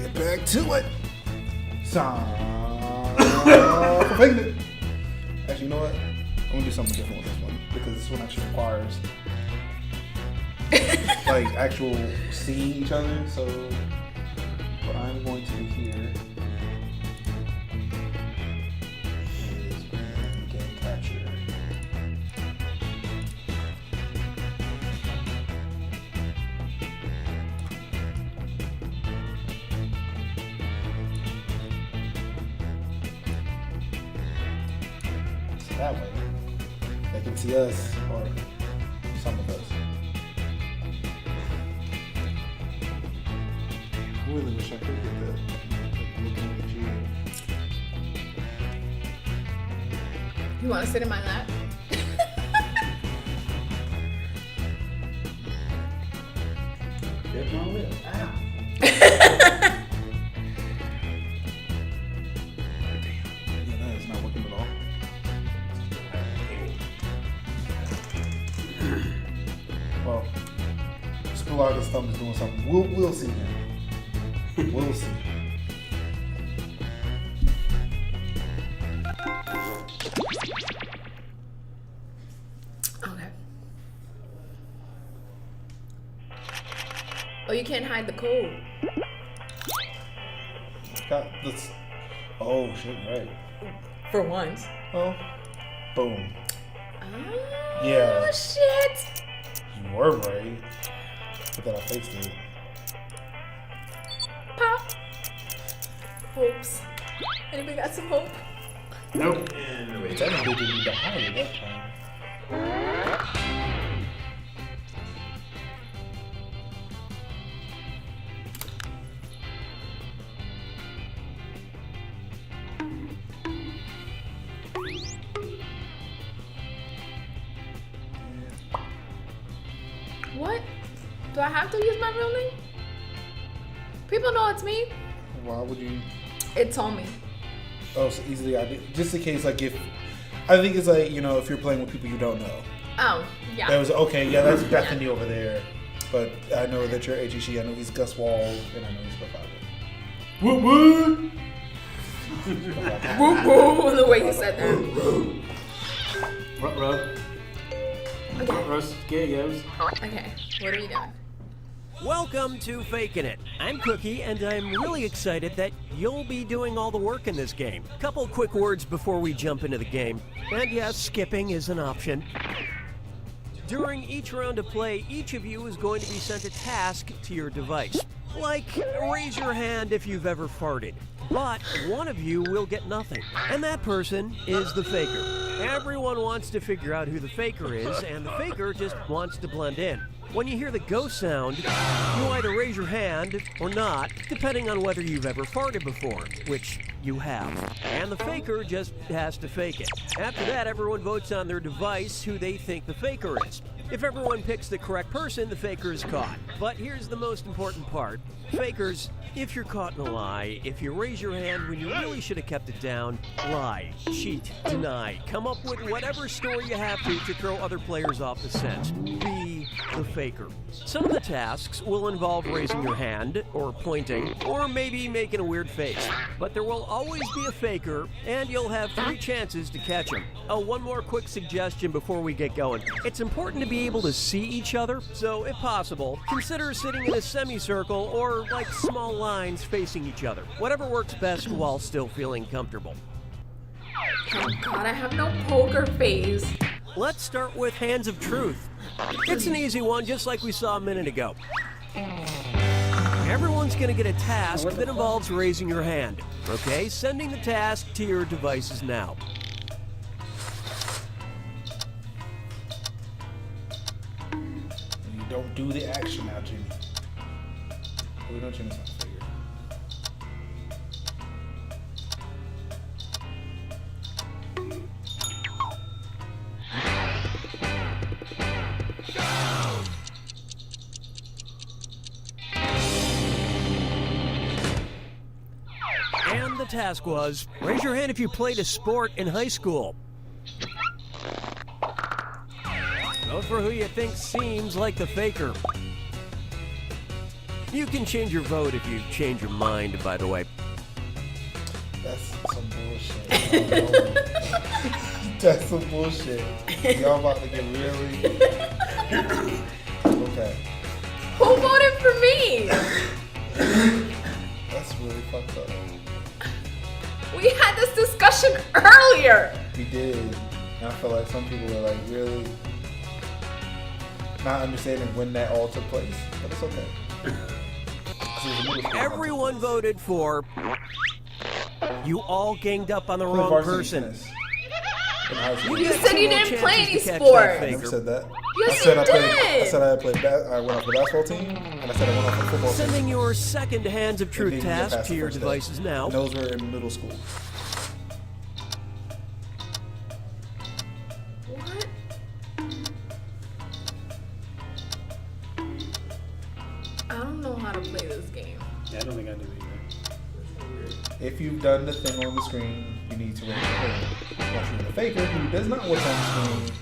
get back to it. For faking it. Actually, you know what? I'm gonna do something different with this one because this one actually requires like actual seeing each other. So what I'm going to do here is bring in game capture. So that way they can see us or some of us. I really wish I could get that. Like looking at you. You want to sit in my lap? Get my lip. Ow. Yeah, that is not working at all. Well, Spilaga's thumb is doing something. We'll see him. We'll see. Okay. Oh, you can't hide the code. Let's. Oh shit! Right. For once. Oh. Boom. Oh, Yeah. shit. You were right. But then I fixed it. Pop. Hopes. Anybody got some hope? Nope. Technically, didn't need to hide it that time. What? Do I have to use my real name? People know it's me. Why would you? It told me. Oh, so easily I did. Just in case, like if I think it's like if you're playing with people you don't know. Oh, yeah. That was okay. Yeah, that's Bethany over there. But I know that you're HEC. I know he's Gus Wall, and I know he's Bethany. Woo woo. Woo woo, the way you said that. Ruh-roh. Okay. Roast Gayos. Okay, what are we doing? Welcome to Fakin' It. I'm Cookie, and I'm really excited that you'll be doing all the work in this game. Couple quick words before we jump into the game. And yes, skipping is an option. During each round of play, each of you is going to be sent a task to your device. Like, raise your hand if you've ever farted. But one of you will get nothing, and that person is the faker. Everyone wants to figure out who the faker is, and the faker just wants to blend in. When you hear the go sound, you either raise your hand or not, depending on whether you've ever farted before, which you have. And the faker just has to fake it. After that, everyone votes on their device who they think the faker is. If everyone picks the correct person, the faker is caught. But here's the most important part. Fakers, if you're caught in a lie, if you raise your hand when you really should have kept it down, lie, cheat, deny, come up with whatever story you have to throw other players off the scent. Be the faker. Some of the tasks will involve raising your hand, or pointing, or maybe making a weird face. But there will always be a faker, and you'll have 3 chances to catch him. Oh, one more quick suggestion before we get going. It's important to be able to see each other, so if possible, consider sitting in a semicircle or like small lines facing each other. Whatever works best while still feeling comfortable. Oh God, I have no poker face. Let's start with Hands of Truth. It's an easy one, just like we saw a minute ago. Everyone's gonna get a task that involves raising your hand. Okay, sending the task to your devices now. You don't do the action now, Jimmy. We don't Jimmy's not a figure. And the task was, raise your hand if you played a sport in high school. Vote for who you think seems like the faker. You can change your vote if you change your mind, by the way. That's some bullshit. That's some bullshit. Y'all about to get really... Okay. Who voted for me? That's really fucked up. We had this discussion earlier. We did. And I feel like some people are like really not understanding when that all took place. But it's okay. Everyone voted for... You all ganged up on the wrong person. You said you didn't play any sport. I never said that. Yes, I said you I played. did. I said I played. I went off the basketball team, and I said I went off the football team. Sending your second Hands of And Truth didn't get task past to the your first day. devices now. And those were in middle school. What? I don't know how to play this game. Yeah, I don't think I do either. If you've done the thing on the screen, you need to raise your hand. Once you're the faker who does not what's on the screen.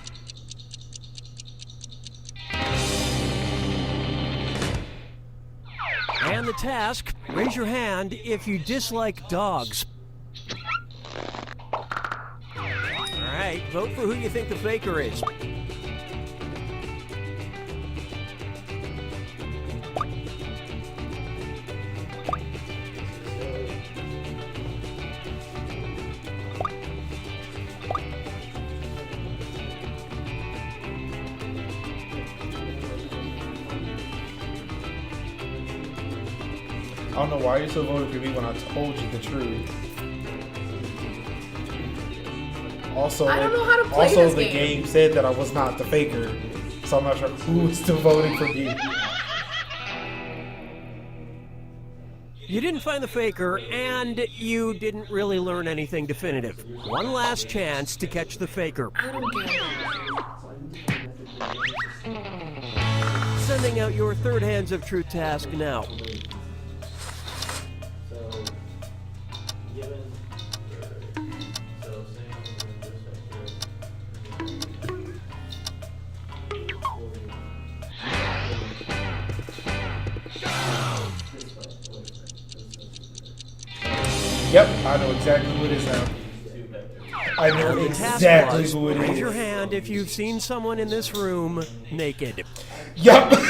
And the task, raise your hand if you dislike dogs. Alright, vote for who you think the faker is. I don't know why you're still voting for me when I told you the truth. Also, I don't know how to play this the game. game said that I was not the faker, so I'm not sure who is still voting for me. You didn't find the faker, and you didn't really learn anything definitive. One last chance to catch the faker. I don't get it. Sending out your third Hands of Truth task now. Yep, I know exactly who it is now. I know The task exactly was, who it raise is. your hand if you've seen someone in this room naked. Yep. Vote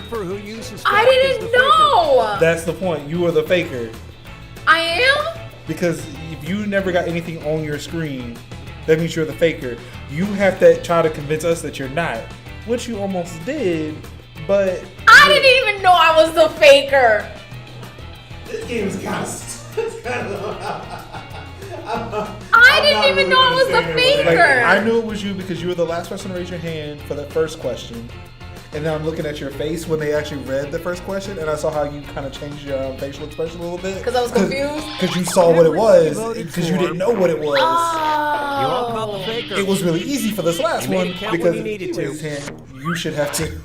for who you suspect I is the didn't faker. know. That's the point. You are the faker. I am? Because if you never got anything on your screen, that means you're the faker. You have to try to convince us that you're not, which you almost did, but... I didn't even know I was the faker. This game is kind of. I didn't even know I was the Like, faker. I knew it was you because you were the last person to raise your hand for that first question. And then I'm looking at your face when they actually read the first question, and I saw how you kind of changed your facial expression a little bit. Because I was confused? Because you saw what it was, Voted because you for. didn't know what it was. You all caught the faker. It was really easy for this last You made one it count when because you needed if he to. raised his hand, you should have to.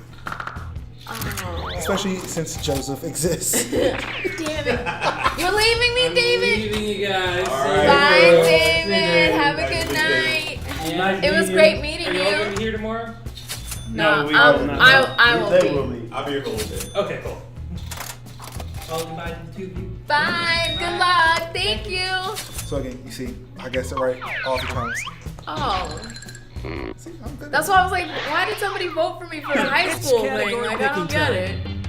Especially since Joseph exists. Damn it. You're leaving me, David? Leaving you guys. Bye, David. Have a good night. Nice It was meeting great you. meeting Are you all you. gonna be here tomorrow? No, we I will not. won't They be. will be. I'll be here for a little bit. Okay, cool. I'll invite the two of you. Bye. Good luck. Thank you. So again, you see, I guessed it right all the times. Oh. See, I'm good. That's why I was like, why did somebody vote for me for the high It's school thing? category Like, I don't picking get time.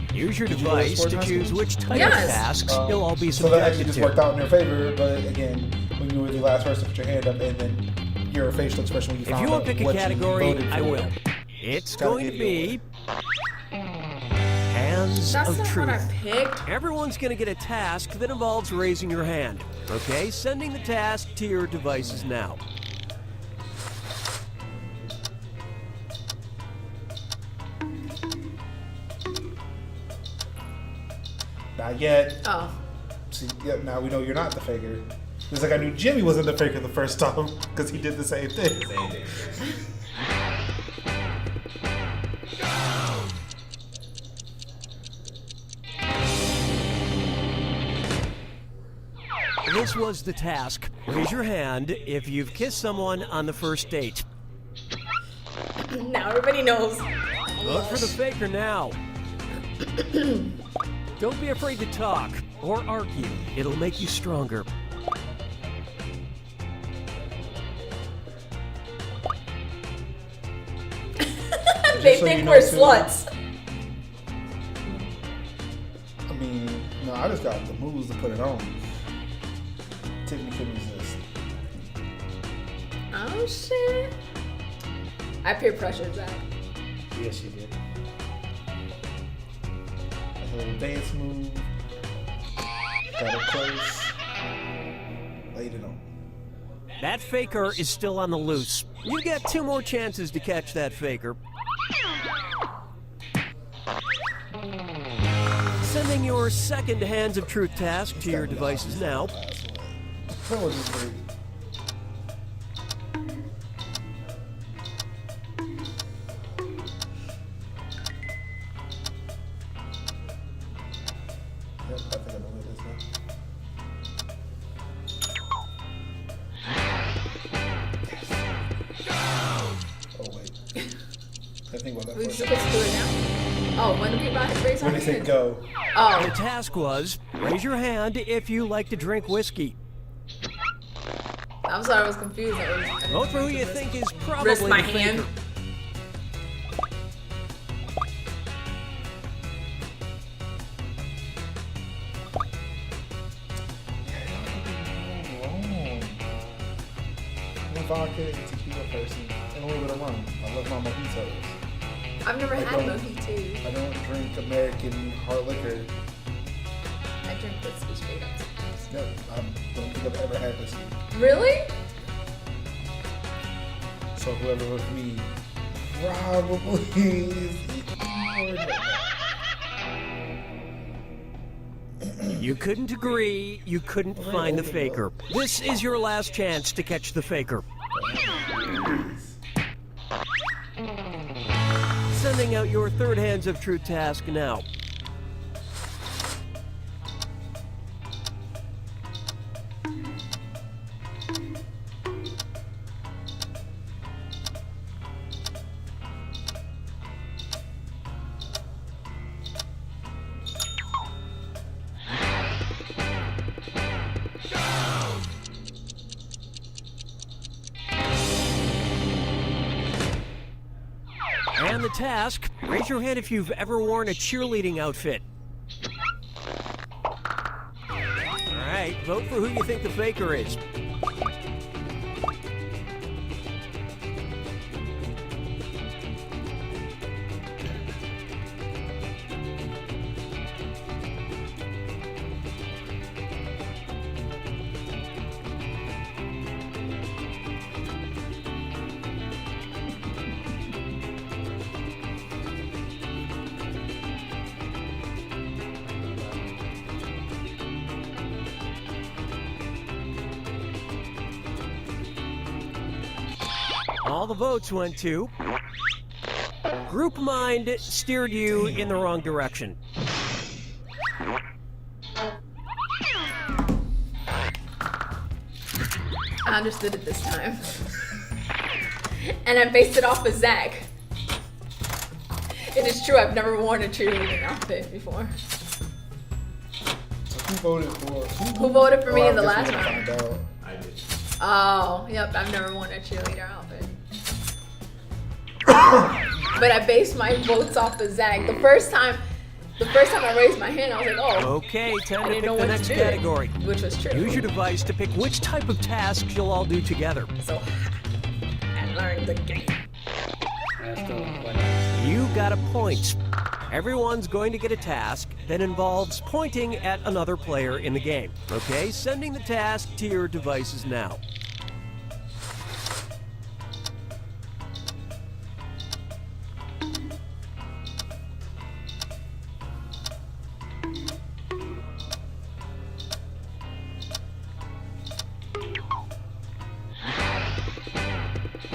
it. Use your Did you go to device sport to high choose school? which type Yes. of tasks you'll all be So that actually subjected just to. worked out in your favor, but again, when you were the last person to put your hand up, and then your facial expression when you If found you out want to pick a what you category, voted I for. will. It's Gotta going to give you be Hands That's of not Truth. what I picked. Everyone's going to get a task that involves raising your hand. Okay, sending the task to your devices now. Not yet. Oh. See, yep, now we know you're not the faker. It's like I knew Jimmy wasn't the faker the first time because he did the same thing. Same thing. This was the task. Raise your hand if you've kissed someone on the first date. Now everybody knows. Vote for the faker now. Don't be afraid to talk or argue. It'll make you stronger. They so think you know, we're too. sluts. I mean, no, I just got the moves to put it on. Tiffany couldn't resist. Oh shit. I peer pressured Zach. Yes, you did. A little dance move. Got it close. Laid it on. That faker is still on the loose. You get 2 more chances to catch that faker. Sending your second Hands of Truth task to your devices now. That was just great. Yep, I think I know what it is now. Oh wait. I think about that We for a supposed to second. do it now? Oh, when do people raise our When they say hands? go, The Oh, task was, raise your hand if you like to drink whiskey. I'm sorry, I was confused. Vote for who you think is probably Risk my the faker. hand. wrong. I'm a vodka and tequila person and a little bit of rum. I love my mojitos. I've never I had don't- mojito. I don't drink American hard liquor. I drink whiskey straight up. No, I don't think I've ever had whiskey. Really? So whoever with me probably is ignored. You couldn't agree, you couldn't find the faker. This is your last chance to catch the faker. Sending out your third Hands of Truth task now. And the task, raise your hand if you've ever worn a cheerleading outfit. All right, vote for who you think the faker is. All the votes went to Group Mind steered you in the wrong direction. I understood it this time. And I based it off of Zach. It is true, I've never worn a cheerleading outfit before. So who voted for? Who voted for me I in the guess last we're gonna round? find out. I did. Oh, yep, I've never worn a cheerleader outfit. But I based my votes off of Zach. The first time I raised my hand, I was like, oh, Okay, time I to didn't pick know the what next to do. category. Which was true. Use your device to pick which type of tasks you'll all do together. So I learned the game. Last one. You got a point. Everyone's going to get a task that involves pointing at another player in the game. Okay, sending the task to your devices now.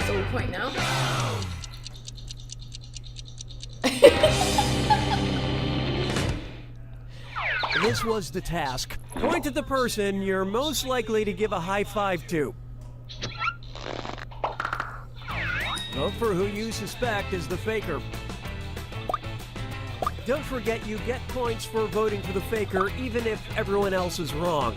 So we point now? This was the task. Point at the person you're most likely to give a high five to. Vote for who you suspect is the faker. Don't forget you get points for voting for the faker even if everyone else is wrong.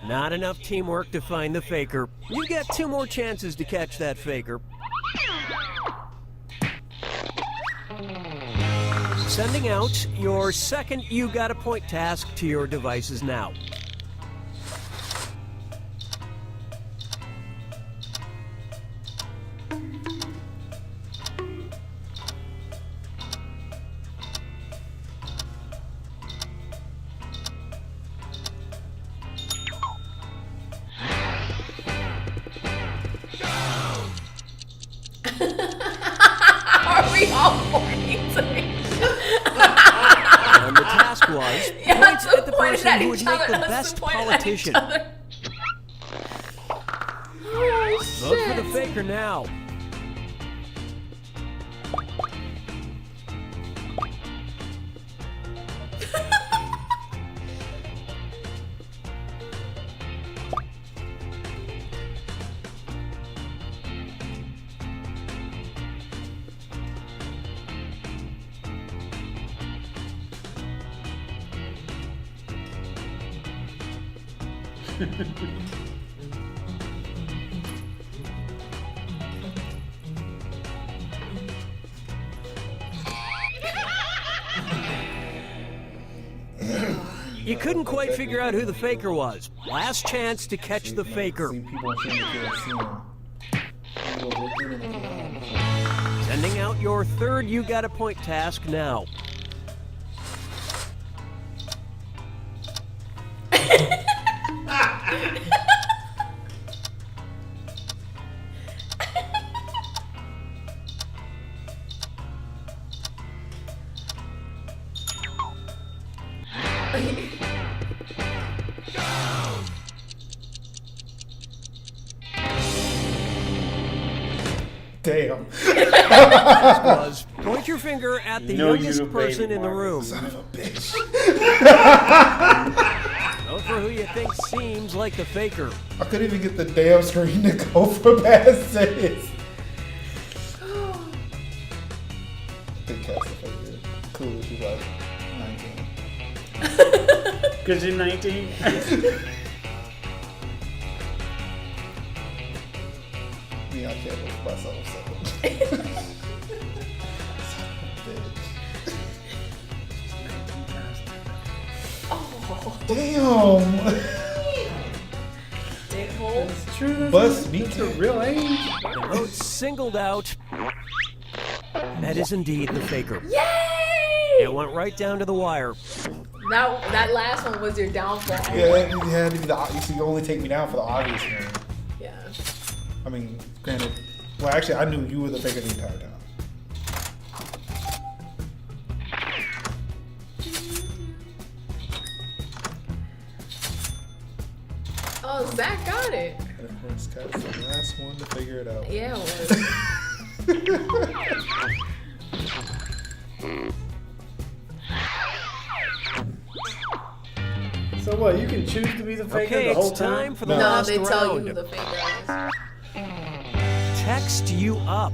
Not enough teamwork to find the faker. You get 2 more chances to catch that faker. Sending out your second You Got a Point task to your devices now. Are we all pointing to me? And the task was Yeah, points us at the pointed person at who would each make other, the us best pointed at each politician. other. Oh, Vote for the shit. faker now. You couldn't quite figure out who the faker was. Last chance to catch the faker. See people on camera can't see him. People looking in the camera. Sending out your third You Got a Point task now. Damn. Was point your finger at the No, youngest you baby person in the Marcus. room. Son of a bitch. Vote for who you think seems like the faker. I couldn't even get the damn screen to go for past this. Big cast of favorite. Cool, she's like 19. Because you're 19? Yeah, I can't look at myself, so. Damn! Dickhole. It's true. Bust me. That's a real age. The vote singled out. That is indeed the faker. Yay! It went right down to the wire. That last one was your downfall. Yeah, it had to be you see, you only take me down for the obvious one. Yeah. I mean, granted, well, actually, I knew you were the faker the entire time. Oh, Zach got it. And of course, Scott's the last one to figure it out. Yeah, it was. So what? You can choose to be the faker Okay, the whole it's time? time for the No. No, last they tell round. you who the faker is. Text you up.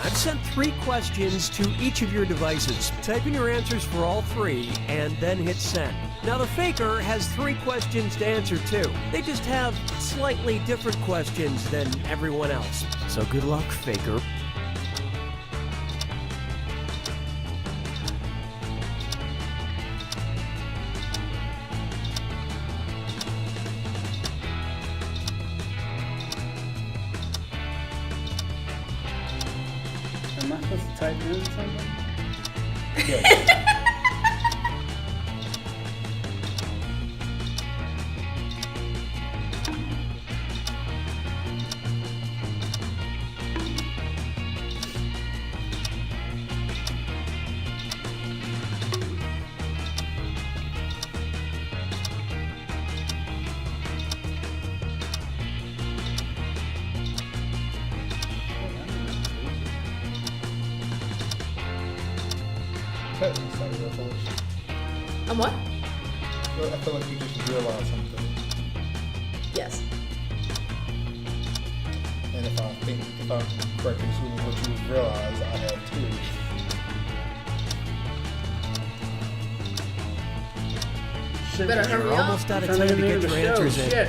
I've sent 3 questions to each of your devices. Type in your answers for all 3 and then hit send. Now the faker has 3 questions to answer too. They just have slightly different questions than everyone else. So good luck, faker. Am I supposed to type in something? Yeah. upset when you started your phone. I'm what? I feel like you just realized something. Yes. And if I'm correct in assuming what you realize, I have too. Shit, Better hurry You're up. almost out of Turn time it to get into your the show. answers in. Shit.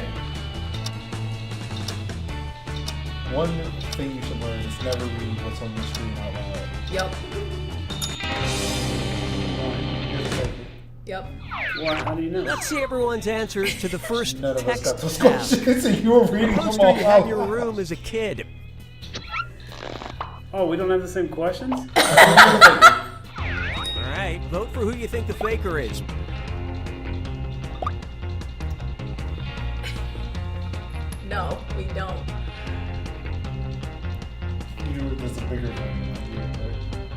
One thing you should learn is never read what's on the screen out loud. Yep. You're the faker. Yep. Why? How do you know? Let's see everyone's answers to the first None of us got text those task. questions, and you were reading them Poster all you had out in your loud. room as a kid. Oh, we don't have the same questions? All right, vote for who you think the faker is. No, we don't. You were just a bigger one.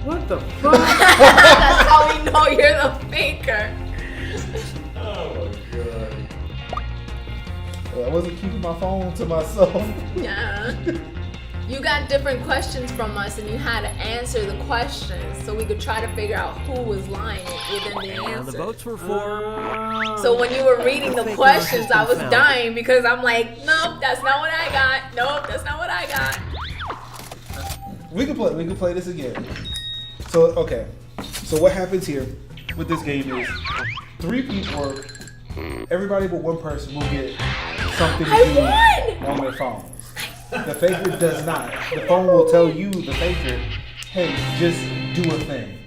What the fuck? That's how we know you're the faker. Oh my god. I wasn't keeping my phone to myself. Yeah. You got different questions from us and you had to answer the questions so we could try to figure out who was lying within the Now the answer. votes were for. So when you were reading the Faker questions, has I been was found. dying because I'm like, nope, that's not what I got. Nope, that's not what I got. We can play this again. So okay. So what happens here with this game is 3 people, everybody but one person will get something to I do on their phones. The faker does not. The phone will tell you, the faker, hey, just do a thing.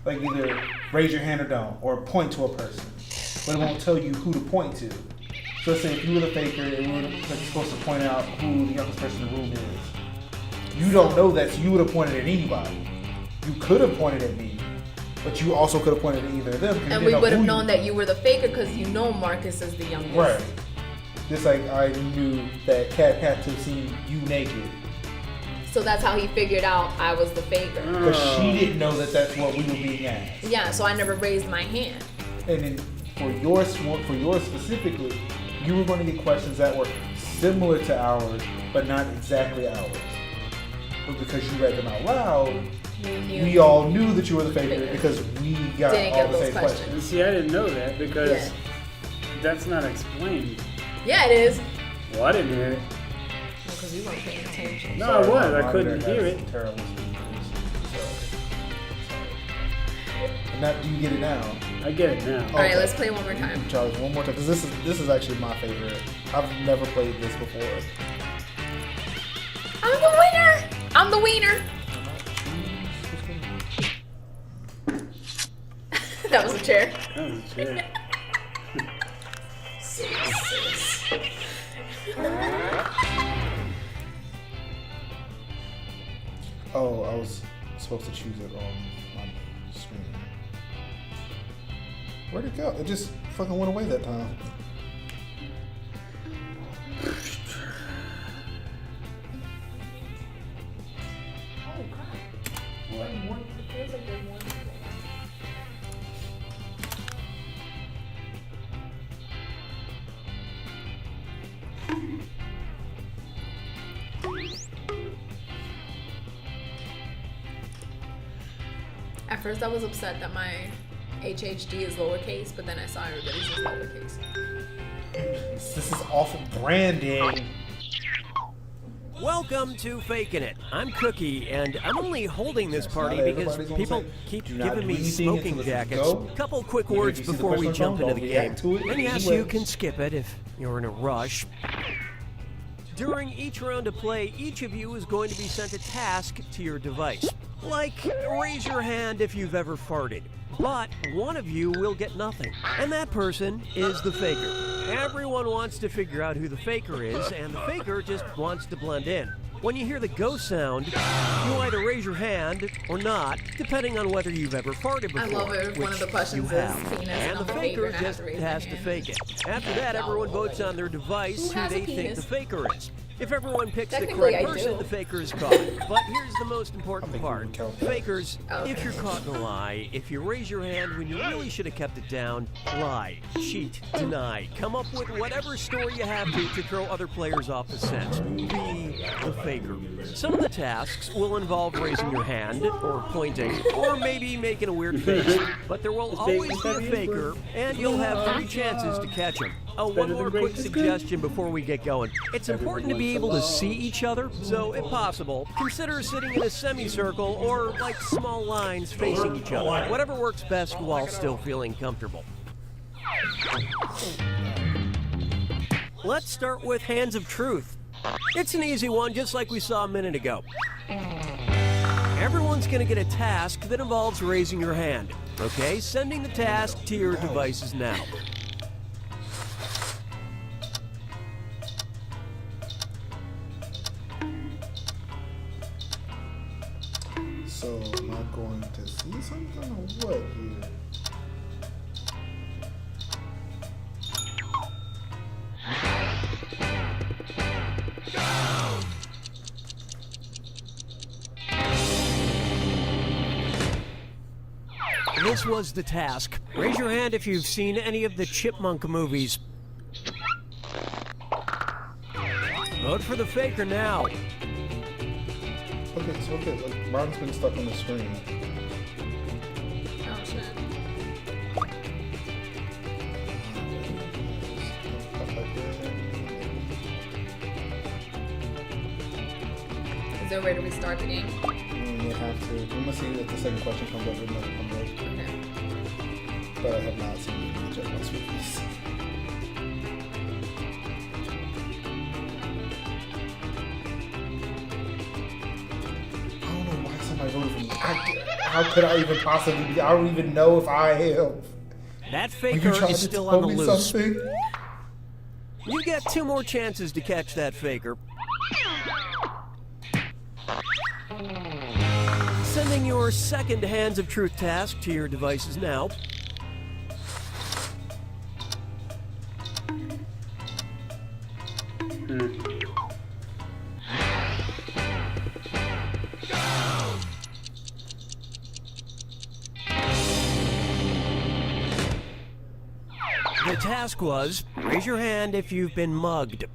Like either raise your hand or don't, or point to a person. But it won't tell you who to point to. So let's say if you were the faker and we were supposed to point out who the youngest person in the room is. You don't know that, so you would have pointed at anybody. You could have pointed at me, but you also could have pointed at either of them. 'cause you And didn't we know would have who known you- that you were the faker because you know Marcus is the youngest. Right. Just like I knew that Kat had to have seen you naked. So that's how he figured out I was the faker. But she didn't know that that's what we were being asked. Yeah, so I never raised my hand. And then for yours specifically, you were going to get questions that were similar to ours, but not exactly ours. But because you read them out loud, we all knew that you were the faker because we got Didn't all get the those same questions. questions. And see, I didn't know that because Yeah. that's not explained. Yeah, it is. Well, I didn't hear it. Because you weren't paying attention. No, I was. my I monitor couldn't has hear it. Terrible speakers. And now, do you get it now? I get it now. All right, let's play one more time. Charles, one more time, because this is actually my favorite. I've never played this before. I'm the winner. I'm the wiener. That was a chair. That was a chair. Oh, I was supposed to choose it on my screen. Where'd it go? It just fucking went away that time. At first, I was upset that my HHD is lowercase, but then I saw everybody's is lowercase. This is awful branding. Welcome to Faking It. I'm Cookie, and I'm only holding this party not because everybody's gonna people say, keep "Do not giving do me anything smoking until it's jackets. go." Couple quick And if words you see the before we question jump wrong, into the don't game. react to it. And yes, Anyway. you can skip it if you're in a rush. During each round of play, each of you is going to be sent a task to your device. Like, raise your hand if you've ever farted. But one of you will get nothing, and that person is the faker. Everyone wants to figure out who the faker is, and the faker just wants to blend in. When you hear the go sound, you either raise your hand or not, depending on whether you've ever farted before. I love it if one of the which questions you is have. penis, and And I'm the the faker, faker and I have just to raise my has to hand. fake it. After that, everyone votes on their device Who who has a they think penis? the faker is. If everyone picks the Technically, correct I person, do. the faker is caught. But here's the most important think you part. would count that. Fakers, Oh, if okay. you're caught in a lie, if you raise your hand when you really should have kept it down, lie, cheat, deny, come up with whatever story you have to throw other players off the scent. Be the faker. Some of the tasks will involve raising your hand, or pointing, or maybe making a weird face. But there will always be a faker, and you'll have 3 chances to catch him. Oh, one Better more than great quick is good. suggestion before we get going. It's important to be able to see each other, so if possible, consider sitting in a semicircle or like small lines facing each other. Whatever works best while still feeling comfortable. Let's start with Hands of Truth. It's an easy one, just like we saw a minute ago. Everyone's going to get a task that involves raising your hand. Okay, sending the task to your devices now. So am I going to see something or what here? This was the task. Raise your hand if you've seen any of the Chipmunk movies. Vote for the faker now. Okay, look, mine's been stuck on the screen. Oh shit. Is there a way to restart the game? You have to. We must see if the second question comes up. It never comes up. Okay. But I have not seen the Jackbox movies. I don't know why somebody voted for me. How could I even possibly be? I don't even know if I am. That Are you faker trying is to still tell on the me loose. something? You get 2 more chances to catch that faker. Sending your second Hands of Truth task to your devices now. The task was, raise your hand if you've been mugged.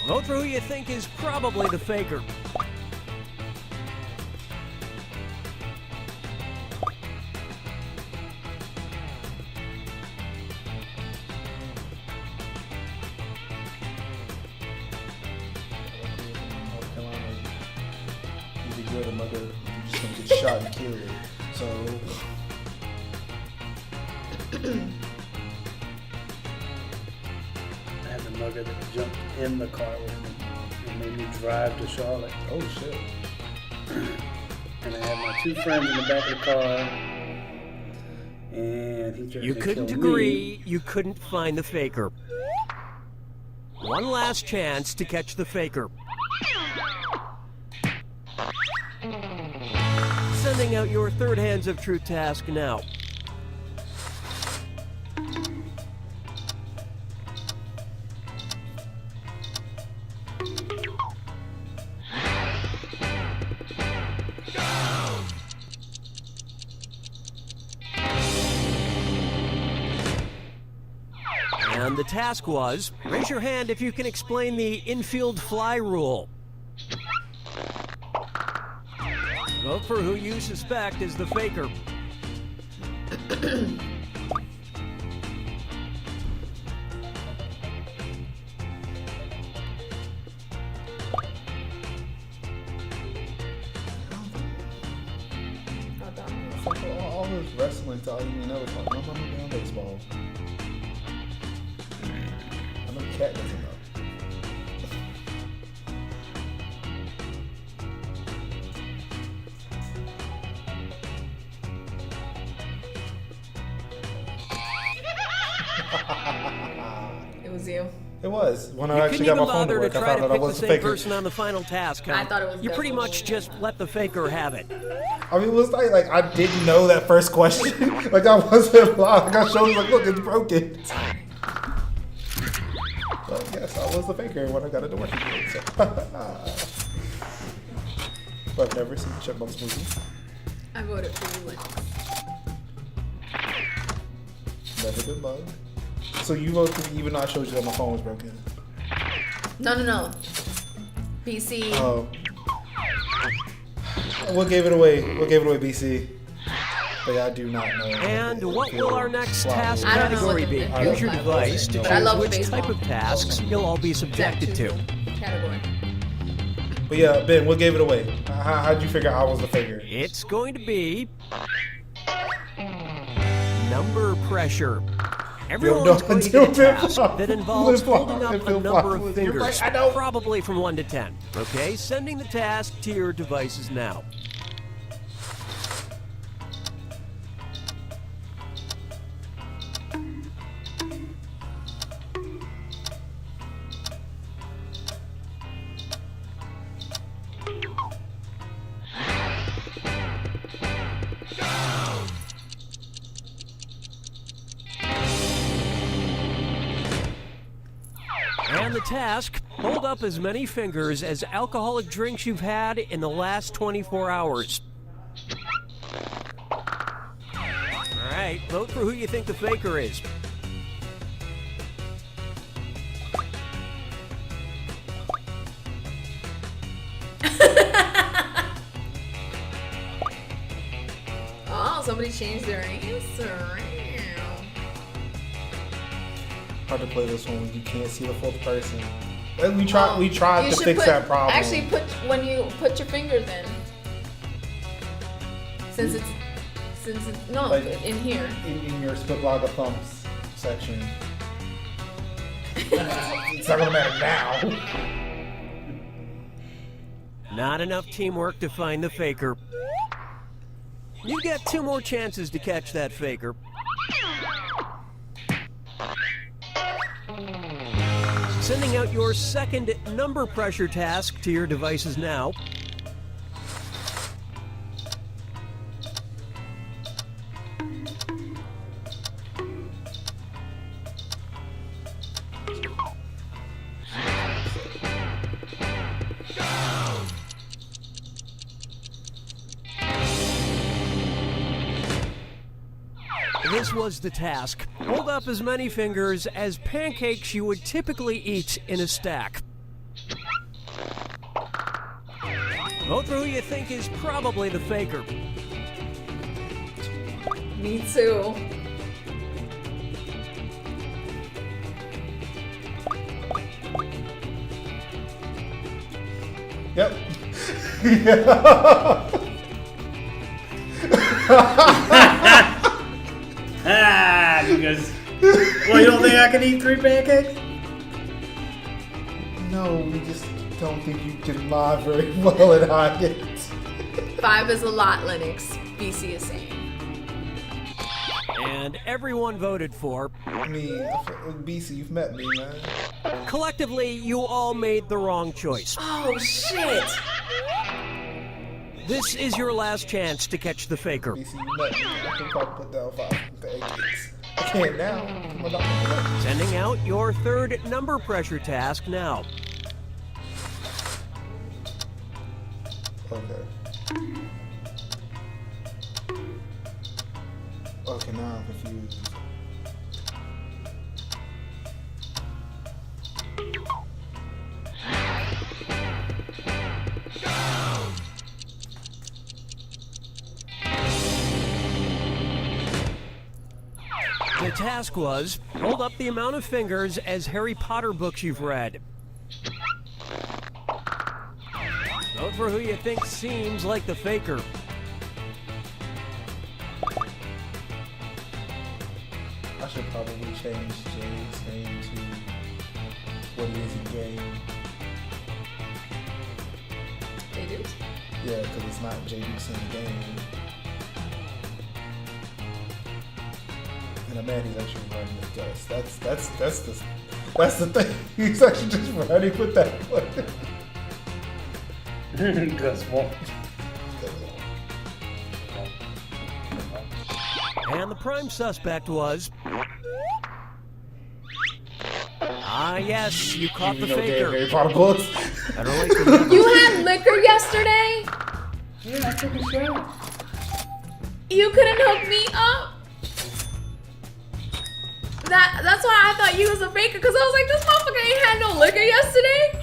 Vote for who you think is probably the faker. North Carolina, you'd be good, mother. You're just gonna get shot and killed. So. I had the mugger that jumped in the car with me and made me drive to Charlotte. Oh shit. And I had my 2 friends in the back of the car. And he tried You to couldn't kill agree, me. you couldn't find the faker. One last chance to catch the faker. Sending out your third Hands of Truth task now. And the task was, raise your hand if you can explain the infield fly rule. Vote for who you suspect is the faker. All this wrestling talk, you know, it's like, no, I'm down baseball. I know Cat doesn't know. It was you. It was. When I You actually couldn't got even my phone to bother to work, I try found to out I pick the wasn't same faking. person on the final task, huh? I thought it was You pretty definitely much you. just let the faker have it. I mean, it was like I didn't know that first question. Like I wasn't lying. Like I showed you, like, look, it's broken. But was the faker when I got into working with it. So. But I've never seen the Chipmunks movie. I voted for you, Linux. Never been mugged. So you voted for me even though I showed you that my phone was broken. No. BC. Oh. What gave it away? BC? But yeah, I do not know. And what will our next task I don't know what category the be? big Use your deal device to But I choose love which baseball. type of tasks you'll all be subjected to. Category. But yeah, Ben, what gave it away? How'd you figure I was the faker? It's going to be number pressure. Everyone's going to get a task that involves holding up a number of fingers, probably from 1 to 10. Okay, sending the task to your devices now. And the task, hold up as many fingers as alcoholic drinks you've had in the last 24 hours. Alright, vote for who you think the faker is. Oh, somebody changed their answer. Hard to play this one when you can't see the fourth person. We tried to fix that problem. Actually, when you put your fingers in, since it's no, Like, in here. In your split log of thumbs section. It's not gonna matter now. Not enough teamwork to find the faker. You get 2 more chances to catch that faker. Sending out your second number pressure task to your devices now. This was the task. Hold up as many fingers as pancakes you would typically eat in a stack. Vote for who you think is probably the faker. Me too. Yep. Because, well, you don't think I can eat 3 pancakes? No, we just don't think you can lie very well at Hyatt. 5 is a lot, Linux. BC is saying. And everyone voted for. I mean, BC, you've met me, man. Collectively, you all made the wrong choice. Oh shit! This is your last chance to catch the faker. BC, you met me. I think I'll put down 5 pancakes. I can't now. Come on. Sending out your third number pressure task now. Okay. Okay, now I'm confused. The task was, hold up the amount of fingers as Harry Potter books you've read. Vote for who you think seems like the faker. I should probably change Jay's name to what it is in game. JayDukes? Yeah, because it's not JayDukes in the game. And a man, he's actually running with Gus. That's the thing. He's actually just running with that one. Gus won't. And the prime suspect was Ah, yes, you caught the You know, faker. Harry Potter books. Better late than never. You had liquor yesterday? Yeah, I took a shot. You couldn't hook me up? That's why I thought you was a faker, because I was like, this motherfucker ain't had no liquor yesterday.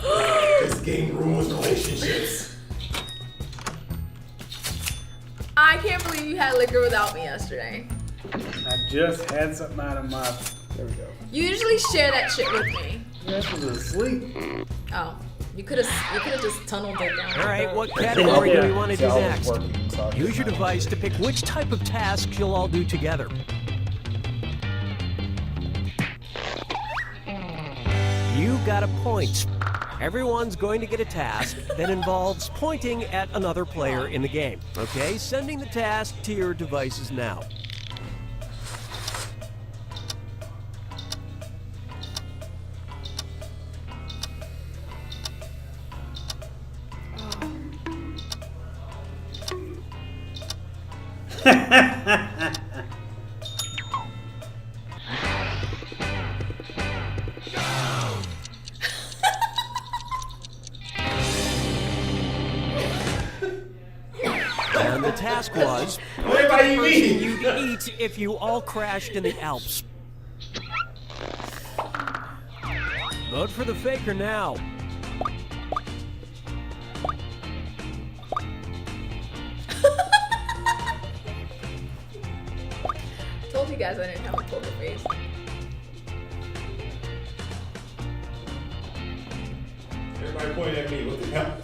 This game ruins relationships. I can't believe you had liquor without me yesterday. I just had something out of my. There we go. You usually share that shit with me. Yeah, I was asleep. Oh, you could have just tunneled it down. All right, what category do we want to do See, I was next? working, so I Use just your not- device to pick which type of tasks you'll all do together. You got a point. Everyone's going to get a task that involves pointing at another player in the game. Okay, sending the task to your devices now. And the task was Everybody you meet. you'd eat if you all crashed in the Alps. Vote for the faker now. Told you guys I didn't have a poker face. Everybody pointing at me. What the hell?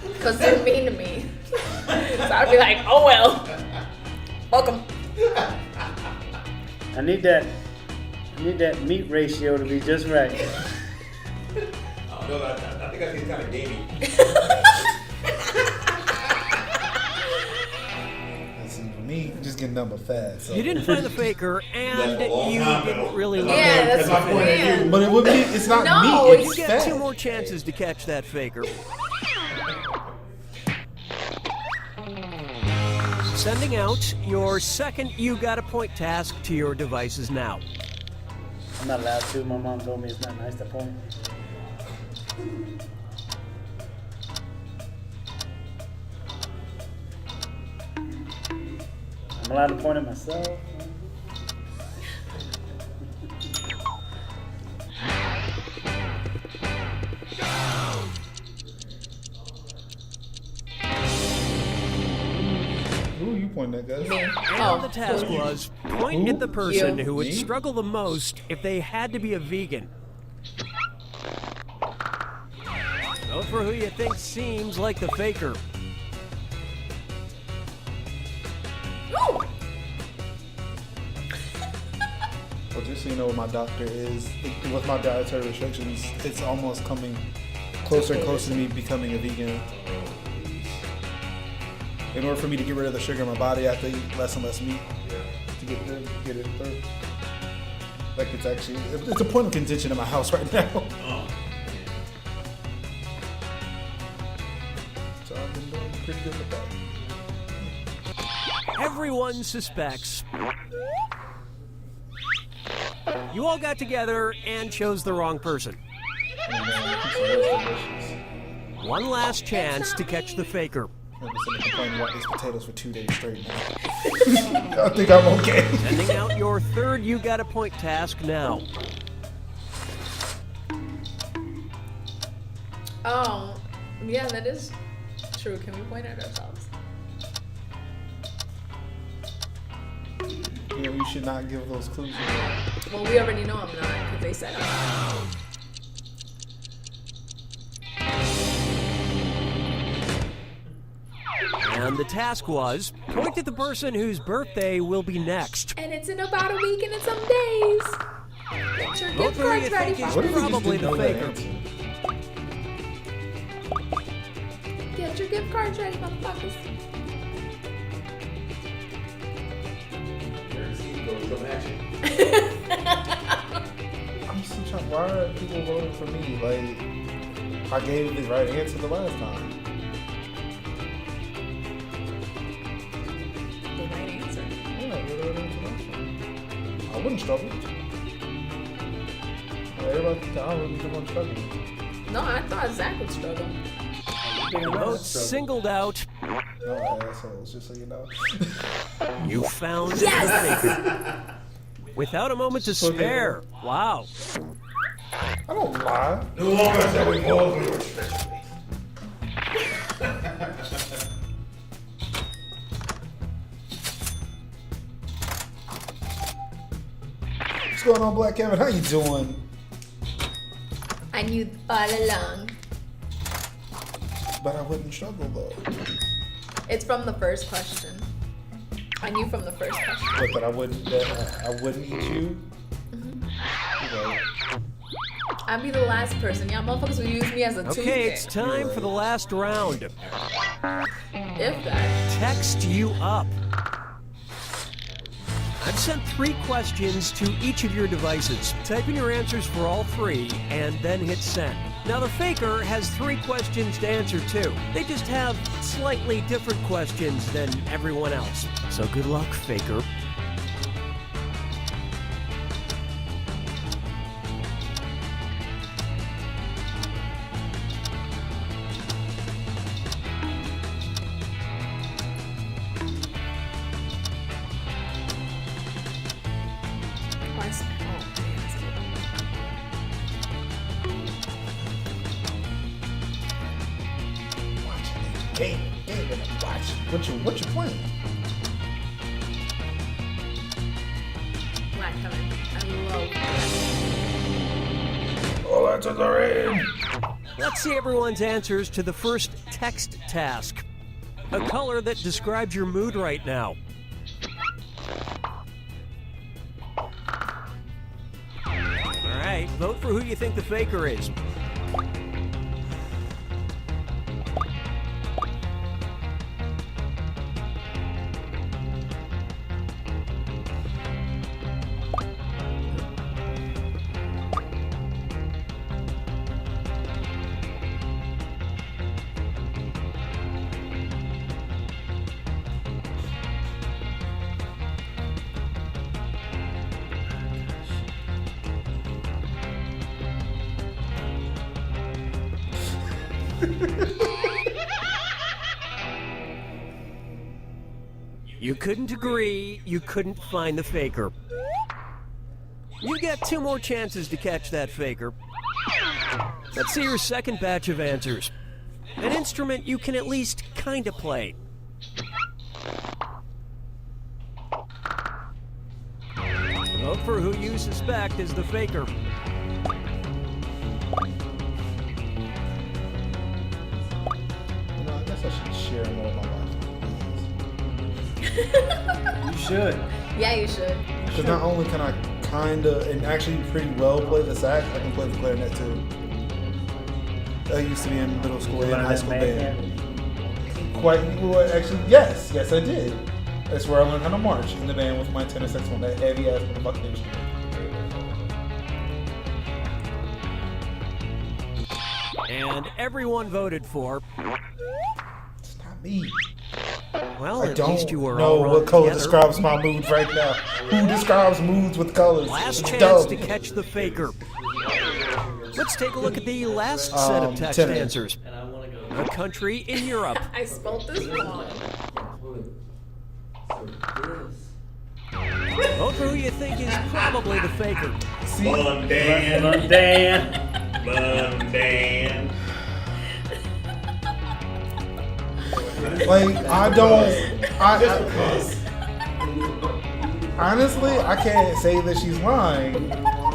Because they're mean to me. So I'd be like, oh well. Welcome. I need that meat ratio to be just right. Oh, no, I think I think it's kind of gamey. Listen, for me, just getting number fast. So. You didn't find the faker, and That's a long you time, didn't though. really That's look. Yeah, that's my point of yeah. view. But it would be. It's not No, me. you You It's get fat. 2 more chances to catch that faker. Sending out your second You Got a Point task to your devices now. I'm not allowed to. My mom told me it's not nice to point. I'm allowed to point at myself. Who you pointing at, guys? And the task was point at the person You. who would Me? struggle the most if they had to be a vegan. Vote for who you think seems like the faker. Ooh. Well, just so you know what my doctor is, with my dietary restrictions, it's almost coming closer and closer to me becoming a vegan. In order for me to get rid of the sugar in my body, I have to eat less and less meat to get it through. Like it's actually, it's a point of contention in my house right now. So I've been doing pretty good with that. Everyone suspects. You all got together and chose the wrong person. And pizza was delicious. One last chance to catch the faker. I've been sitting complaining about these potatoes for 2 days straight now. I think I'm okay. Sending out your third You Got a Point task now. Oh, yeah, that is true. Can we point at ourselves? You know, you should not give those clues away. Well, we already know I'm not because they said I'm not. And the task was point at the person whose birthday will be next. And it's in about a week and in some days. Get your Vote gift for who you cards ready, think is What if we just probably didn't the know that faker. answer? Get your gift cards ready, motherfuckers. You're coming at you. I'm still trying. Why are people voting for me? Like, I gave the right answer the last time. The right answer. Yeah, I gave the right answer last time. I wouldn't struggle. everybody, I don't really want to struggle. No, I thought Zach would struggle. Vote singled out. No assholes, just so you know. You found Yes! the faker. Without a moment to spare. Wow. I don't lie. No longer shall we fall for your treachery. What's going on, Black Kevin? How you doing? I knew all along. But I wouldn't struggle though. It's from the first question. I knew from the first question. But that I wouldn't eat you. Okay. I'd be the last person. Y'all motherfuckers will use me as a toothpick. Okay, it's time for the last round. If that. Text you up. I've sent 3 questions to each of your devices. Type in your answers for all 3 and then hit send. Now the faker has 3 questions to answer too. They just have slightly different questions than everyone else. So good luck, faker. Game and watch. What you playing? Black coming. I love that. All answers are in. Let's see everyone's answers to the first text task. A color that describes your mood right now. All right, vote for who you think the faker is. You couldn't agree, you couldn't find the faker. You get 2 more chances to catch that faker. Let's see your second batch of answers. An instrument you can at least kinda play. Vote for who you suspect is the faker. You know, I guess I should share more of my life. You should. Yeah, you should. Because not only can I kinda and actually pretty well play the sax, I can play the clarinet too. I used to be in middle school and high school band. Well, actually, yes, I did. That's where I learned how to march in the band with my tenor saxophone, that heavy ass motherfucking instrument. And everyone voted for. It's not me. Well, I at don't least you were know all what wrong color together. describes my moods right now. Who describes moods with colors? Last It's chance dumb. to catch the faker. Let's take a look at the last set of text tenor. answers. And I want to go. A country in Europe. I spelled this wrong. Vote for who you think is probably the faker. See, London. London. London. like honestly, I can't say that she's lying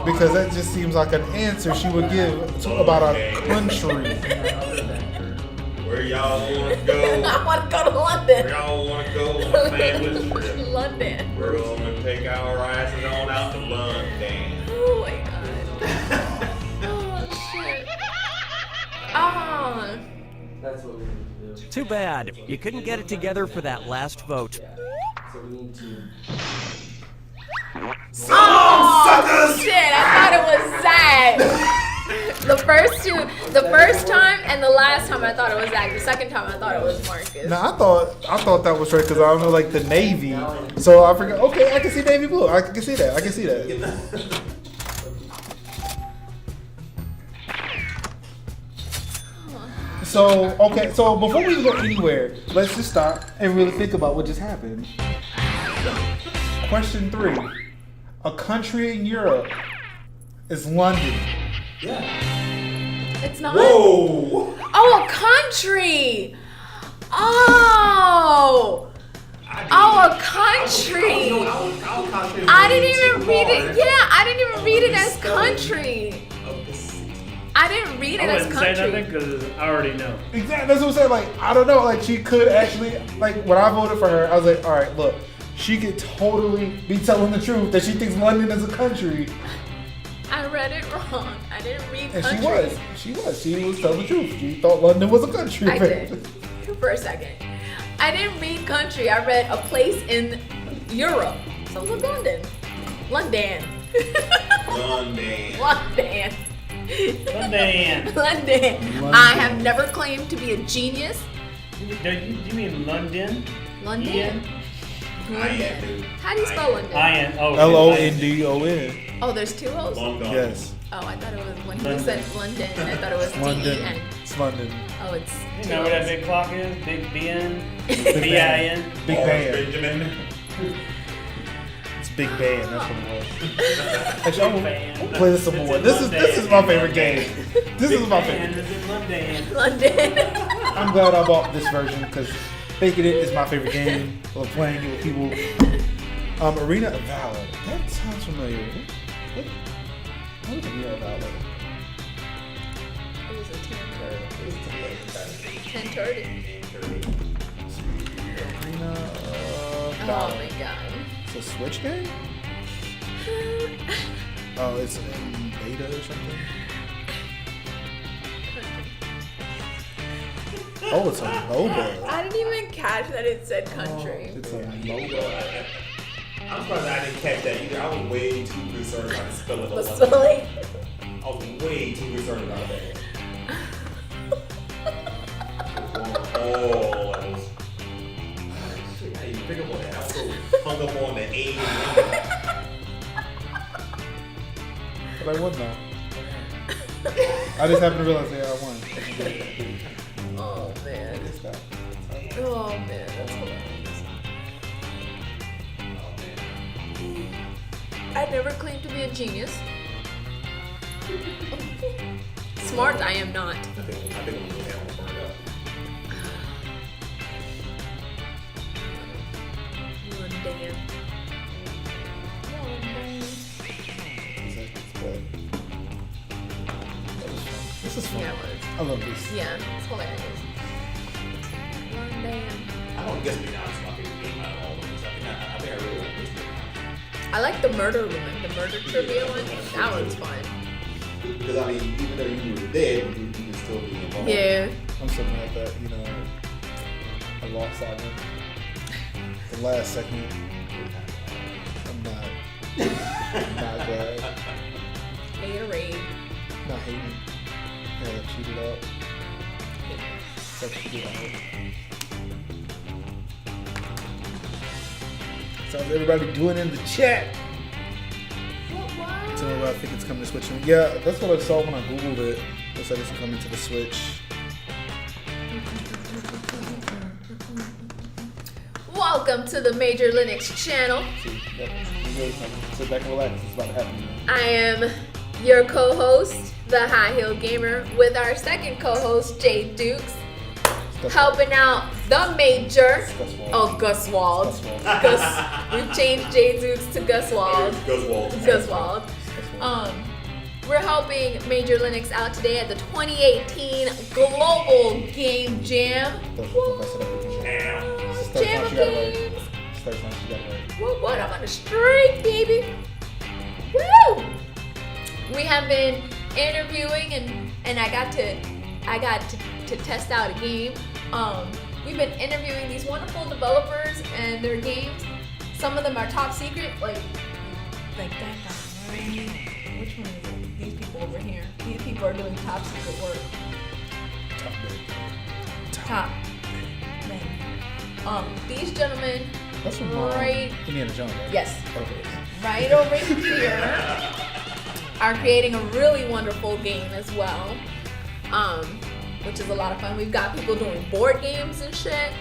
because that just seems like an answer she would give to, about a country. Where y'all want to go? I want to go to London. Where y'all want to go on a family trip? London. We're going to take our asses on out to London. Oh my god. Oh shit. Ah. That's what we need to do. Too bad. You couldn't get it together for that last vote. So we need to. Oh shit! I thought it was Zach. The first time and the last time I thought it was Zach. The second time I thought it was Marcus. Now I thought that was right because I know like the Navy, so I forgot. Okay, I can see navy blue. I can see that. So before we go anywhere, let's just stop and really think about what just happened. Question 3. A country in Europe is London. Yeah. It's not. Whoa. Oh, a country. Oh. Oh, a country. I didn't even read it. Yeah, I didn't even read it as country. I didn't read it I as wouldn't say country. nothing because I already know. Exactly. That's what I'm saying. Like, I don't know. Like, she could actually, like, when I voted for her, I was like, all right, look, she could totally be telling the truth that she thinks London is a country. I read it wrong. I didn't read And country. she was telling the truth. She thought London was a country. I did. For a second. I didn't read country. I read a place in Europe. So it was London. London. London. London. London. London. I have never claimed to be a genius. Do you mean London? London. Ian? I dude. How do you spell London? Ian. Oh. London. Oh, there's 2 O's? London. Yes. Oh, I thought it was when he London. said London. I thought it was London. D-E-N. It's London. Oh, it's You 2 know where that O's. big clock is? Big Ben? Big B-I-N? Big Orange Band. Benjamin. It's Big Band. That's what it was. Actually, I'm Band. gonna play this some more. This is my favorite game. This is my Ben favorite. is in London. London. I'm glad I bought this version because Faking It is my favorite game. Or playing it with people. Arena of Valor. That sounds familiar. What is Arena of Valor? It was a 10:30. 10:30. Arena of Oh Valor. my god. It's a Switch game? Oh, it's in beta or something? Oh, it's a MOBA. I didn't even catch that it said country. It's a MOBA. I'm surprised I didn't catch that either. I was way too concerned about the spelling of The London. spelling. I was way too concerned about that. Oh, I was. Shit, I didn't even think about that. I was so hung up on the A and M. But I won though. I just happened to realize that I won. Oh man. It's that. Oh man, that's hilarious. I never claimed to be a genius. Smart, I am not. I think I'm gonna go down and burn it up. London. This is fun. Yeah, it was. I love this. Yeah, it's hilarious. London. I don't guess being honest, my favorite game out of all of these. I think I really like this game. I like the murder one, the murder trivia one. That one's fun. Because I mean, even though you were dead, you can still be involved. Yeah. I'm so mad that, I lost that one. The last second. I'm not glad. Gatorade. Not hating. Yeah, that cheated out. That cheated out. So how's everybody doing in the chat? Tell me about I think it's coming to Switch. Yeah, that's what I saw when I Googled it. Looks like it's coming to the Switch. Welcome to the Major Linux channel. See, sit back and relax. It's about to happen. I am your co-host, the High Heel Gamer, with our second co-host, JayDukes, helping out the Major. Gus Wald. Gus. We've changed JayDukes to Gus Wald. Gus Wald. We're helping Major Linux out today at the 2018 Global Game Jam. Jam Games. What? I'm on the street, baby. Woo! We have been interviewing and I got to test out a game. We've been interviewing these wonderful developers and their games. Some of them are top secret, like that guy, right? Which one is it? These people over here. These people are doing top secret work. Top. Man. These gentlemen. That's from right. Indiana Jones, right? Yes. Okay. Right over here are creating a really wonderful game as well. which is a lot of fun. We've got people doing board games and shit.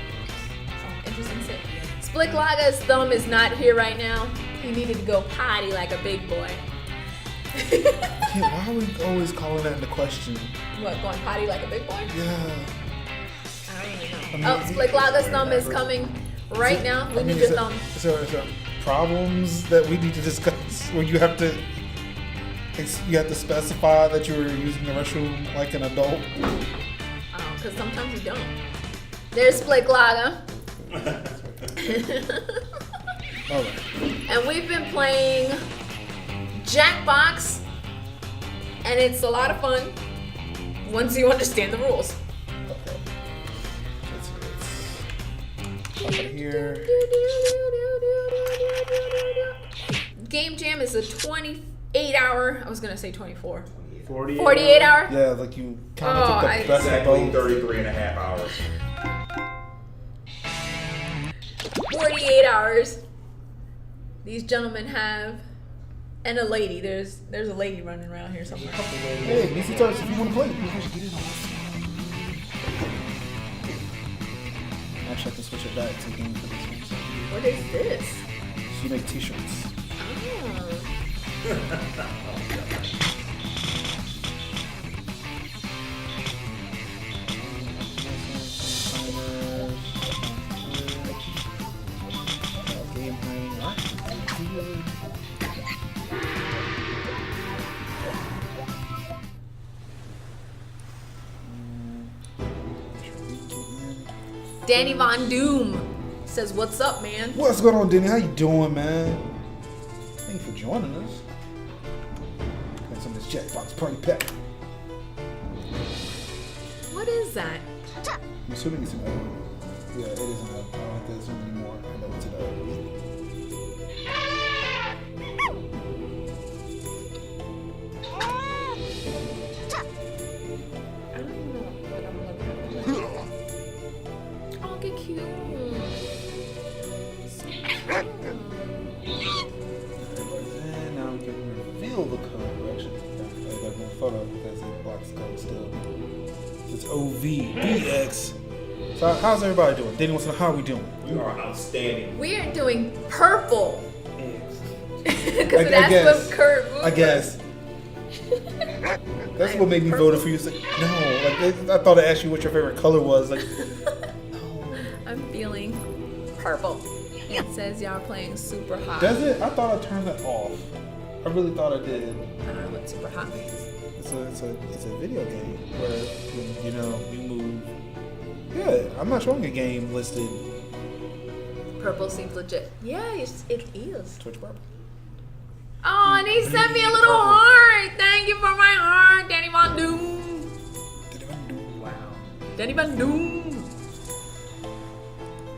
Some interesting shit. Split Laga's thumb is not here right now. He needed to go potty like a big boy. Yeah, why are we always calling that into question? What, going potty like a big boy? Yeah. I don't really know. I mean, Oh, Split Laga's thumb is coming right now. We need your thumb. Is there problems that we need to discuss where you have to specify that you were using the restroom like an adult? Oh, because sometimes you don't. There's Split Laga. Alright. And we've been playing Jackbox, and it's a lot of fun once you understand the rules. Okay. Let's over here. Game Jam is a 28-hour, I was going to say 24. 48 hour? Yeah, like you kind of took the best of Exactly both. 33 and a half hours. 48 hours. These gentlemen have, and a lady. There's a lady running around here somewhere. Hey, BC Turks, if you want to play. Actually, I can switch it back to game for this one. What is this? You make t-shirts. Oh. Danny Von Doom says, "What's up, man?" What's going on, Denny? How you doing, man? Thank you for joining us. Got some of this Jackbox Party Pack. What is that? I'm assuming it's an O. Yeah, it is an O. I don't have to assume anymore. I know it's an O. I don't know what I'm looking at. Oh, get cute. And now we can reveal the code. Actually, I got one photo because it blocks the code still. It's OVBX. So how's everybody doing? Denny wants to know how are we doing? You are outstanding. We are doing purple. Because I that's guess. what Kurt moved. I guess. That's what made me vote for you. It's like, no, like I thought I asked you what your favorite color was. Like, no. I'm feeling purple. It says y'all playing super hot. Does it? I thought I turned that off. I really thought I did. I don't know what super hot means. It's a video game where you know you move. Yeah, I'm not showing a game listed. Purple seems legit. Yeah, it is. Twitch purple. Oh, and he sent me a little heart. Thank you for my heart, Danny Von Doom. Wow. Danny Von Doom.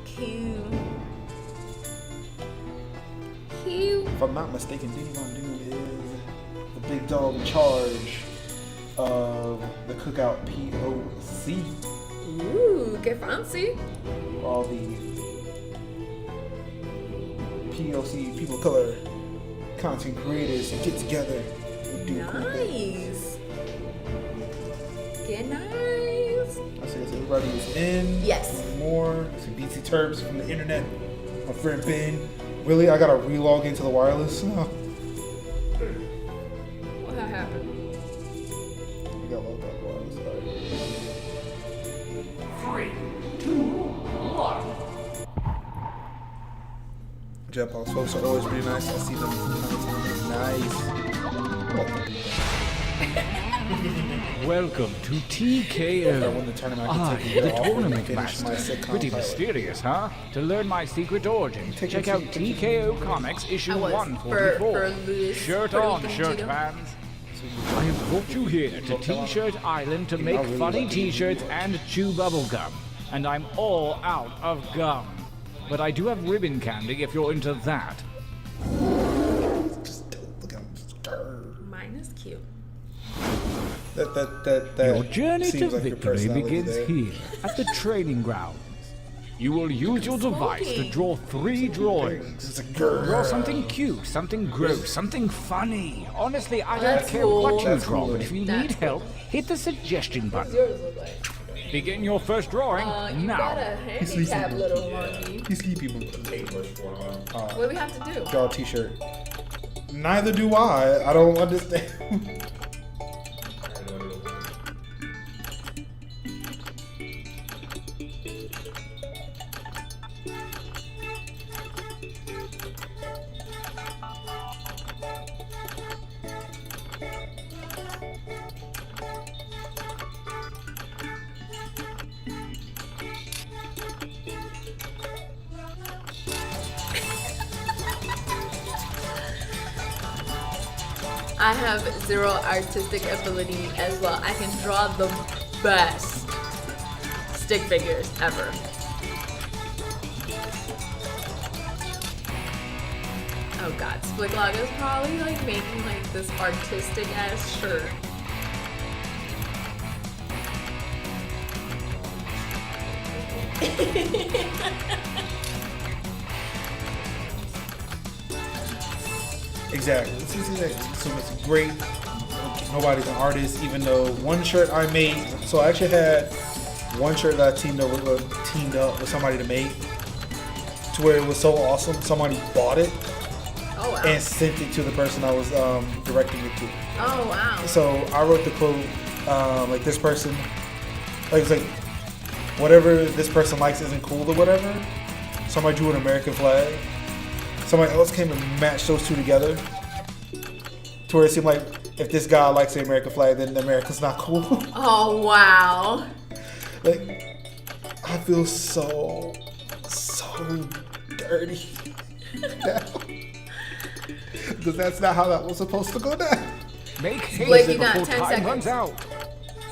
Cute. Cute. If I'm not mistaken, Danny Von Doom is the big dog in charge of the Cookout POC. Ooh, get fancy. All the POC people of color content creators get together and do cool things. Nice. Get nice. I see everybody is in. Yes. More. I see BT Terps from the internet. My friend Ben. Really? I gotta re-log into the wireless? Oh. What happened? You got logged out of the wireless. Alright. 3, 2, 1. Jackbox folks are always really nice. I see them from time to time. Nice. Welcome to I TKO. won the tournament. I can take The it off tournament and finish my master. sitcom Pretty pilot. mysterious, huh? To learn my secret origin, Take check it out to- TKO Comics issue I was 144. for Louis, Shirt for on, Ethan shirt Cheeto. fans. I have brought you here to T-Shirt Island to make really funny like it. T-shirts and chew bubble gum. And I'm all out of gum. But I do have ribbon candy if you're into that. Just don't look at him. Mine is cute. That Your journey to seems like your victory personality begins there. here, at the training grounds. You will use your device to draw 3 drawings. It's a girl. Draw something cute, something gross, something funny. Honestly, I don't That's care cool. what you That's draw, cool. but if you That's need help, hit the suggestion What does button. yours look like? Begin your first drawing You now. got a handicap little monkey. He's sleepy monkey. Paintbrush for him. What do we have to do? Draw a t-shirt. Neither do I. I don't understand. I have zero artistic ability as well. I can draw the best stick figures ever. Oh god, Splitlog is probably like making like this artistic ass shirt. Exactly. So it's great. Nobody's an artist, even though one shirt I made. So I actually had one shirt that I teamed up with somebody to make, to where it was so awesome. Somebody bought it and sent it to the person I was directing it to. Oh wow. So I wrote the quote, like this person, like it's like whatever this person likes isn't cool or whatever. Somebody drew an American flag. Somebody else came and matched those two together, to where it seemed like if this guy likes the American flag, then the America's not cool. Oh wow. Like, I feel so dirty now. Because that's not how that was supposed to go down. Make Blake, haste you got before 10 time seconds. runs out.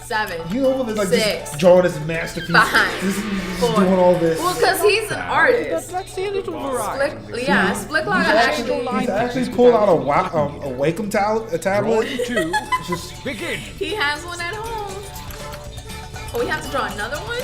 7. You know, like 6. just drawing this masterpiece. 5. This is 4. doing all this. Well, because he's an artist. Let's see a little variety. Splitlog He's actually pulled out a Wacom tablet. Drawing 2. Just Begin. He has one at home. Oh, we have to draw another one?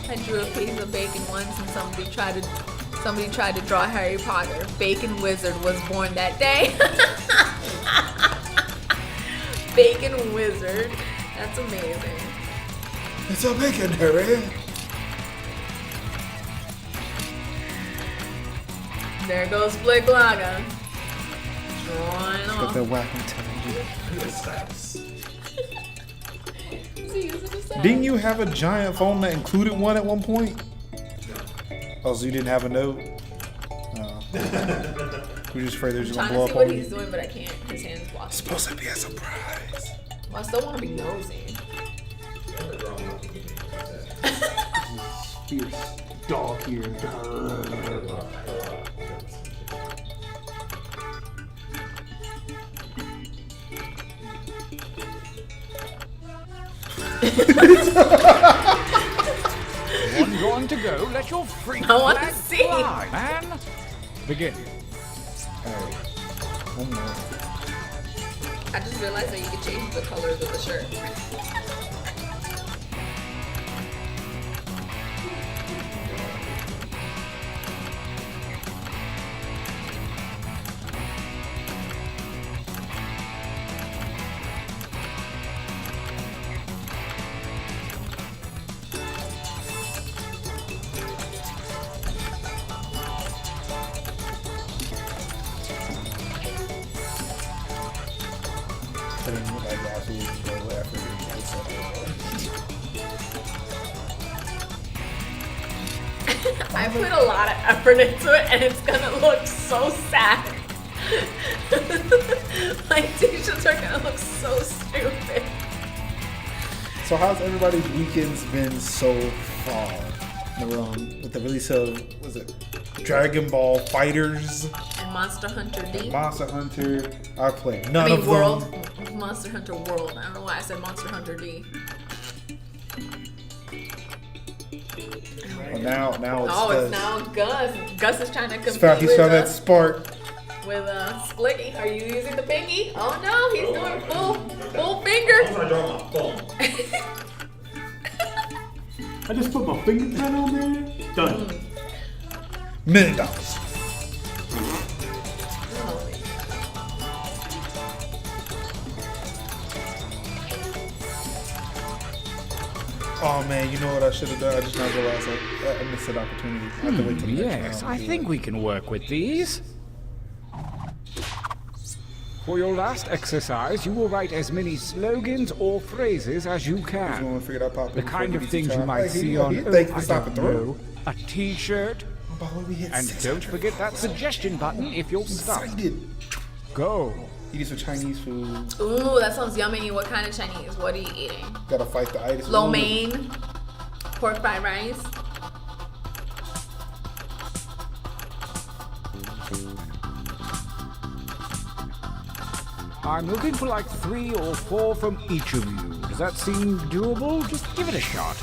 I drew a piece of bacon once and somebody tried to draw Harry Potter. Bacon Wizard was born that day. Bacon Wizard. That's amazing. it's a bacon, Harry. There goes Splitlog. Drawing off. That Wacom tablet. See, is it a set? Didn't you have a giant phone that included one at one point? Oh, so you didn't have a note? We're just afraid they're just I'm gonna blow trying to up see what on he's you. doing, but I can't. His hand's It's blocked. supposed to be a surprise. Well, I still want to be nosy. Fierce dog here. One drawing to go. Let your freak I wanna flag see. fly, man. Begin. Alright. One more. I just realized that you can change the colors of the shirt. Putting like absolutely no effort into this episode. I put a lot of effort into it and it's gonna look so sad. My t-shirts are gonna look so stupid. So how's everybody's weekends been so far? with the release of was it Dragon Ball Fighters And Monster Hunter D. Monster Hunter. I played none I mean of World. them. Monster Hunter World. I don't know why I said Monster Hunter D. Well, now it's It's now Gus. Gus is trying to compete he's found that spark. with Splicky. Are you using the pinky? Oh no, he's doing full finger. I'm gonna draw my phone. I just put my fingerprint on there. Done. $1 million. Oh man, you know what I should have done? I just now realized I missed that opportunity. I have to wait till the next Yes, round I to do think it. we can work with these. For your last exercise, you will write as many slogans or phrases as you You can. want to figure that out The before kind we of get to things you try? might Hey, see know, on he Earth, thinks I to stop don't and throw. know. A t-shirt. About when we hit And 600. don't forget that suggestion button if you're stuck. Excited. Go. Eating some Chinese food. Ooh, that sounds yummy. What kind of Chinese? What are you eating? Gotta fight the itis. Lo mein, pork fried rice. I'm looking for like 3 or 4 from each of you. Does that seem doable? Just give it a shot.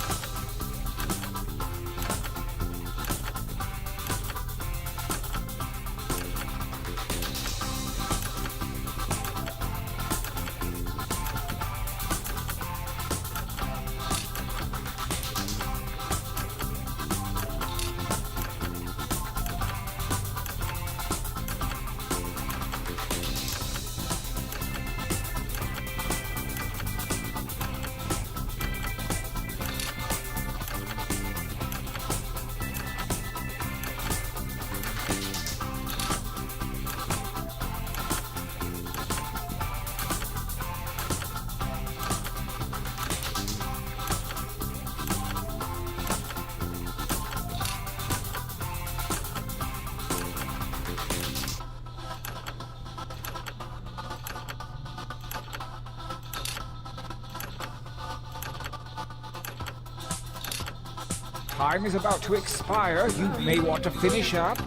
Time is about to expire. You may want to finish up.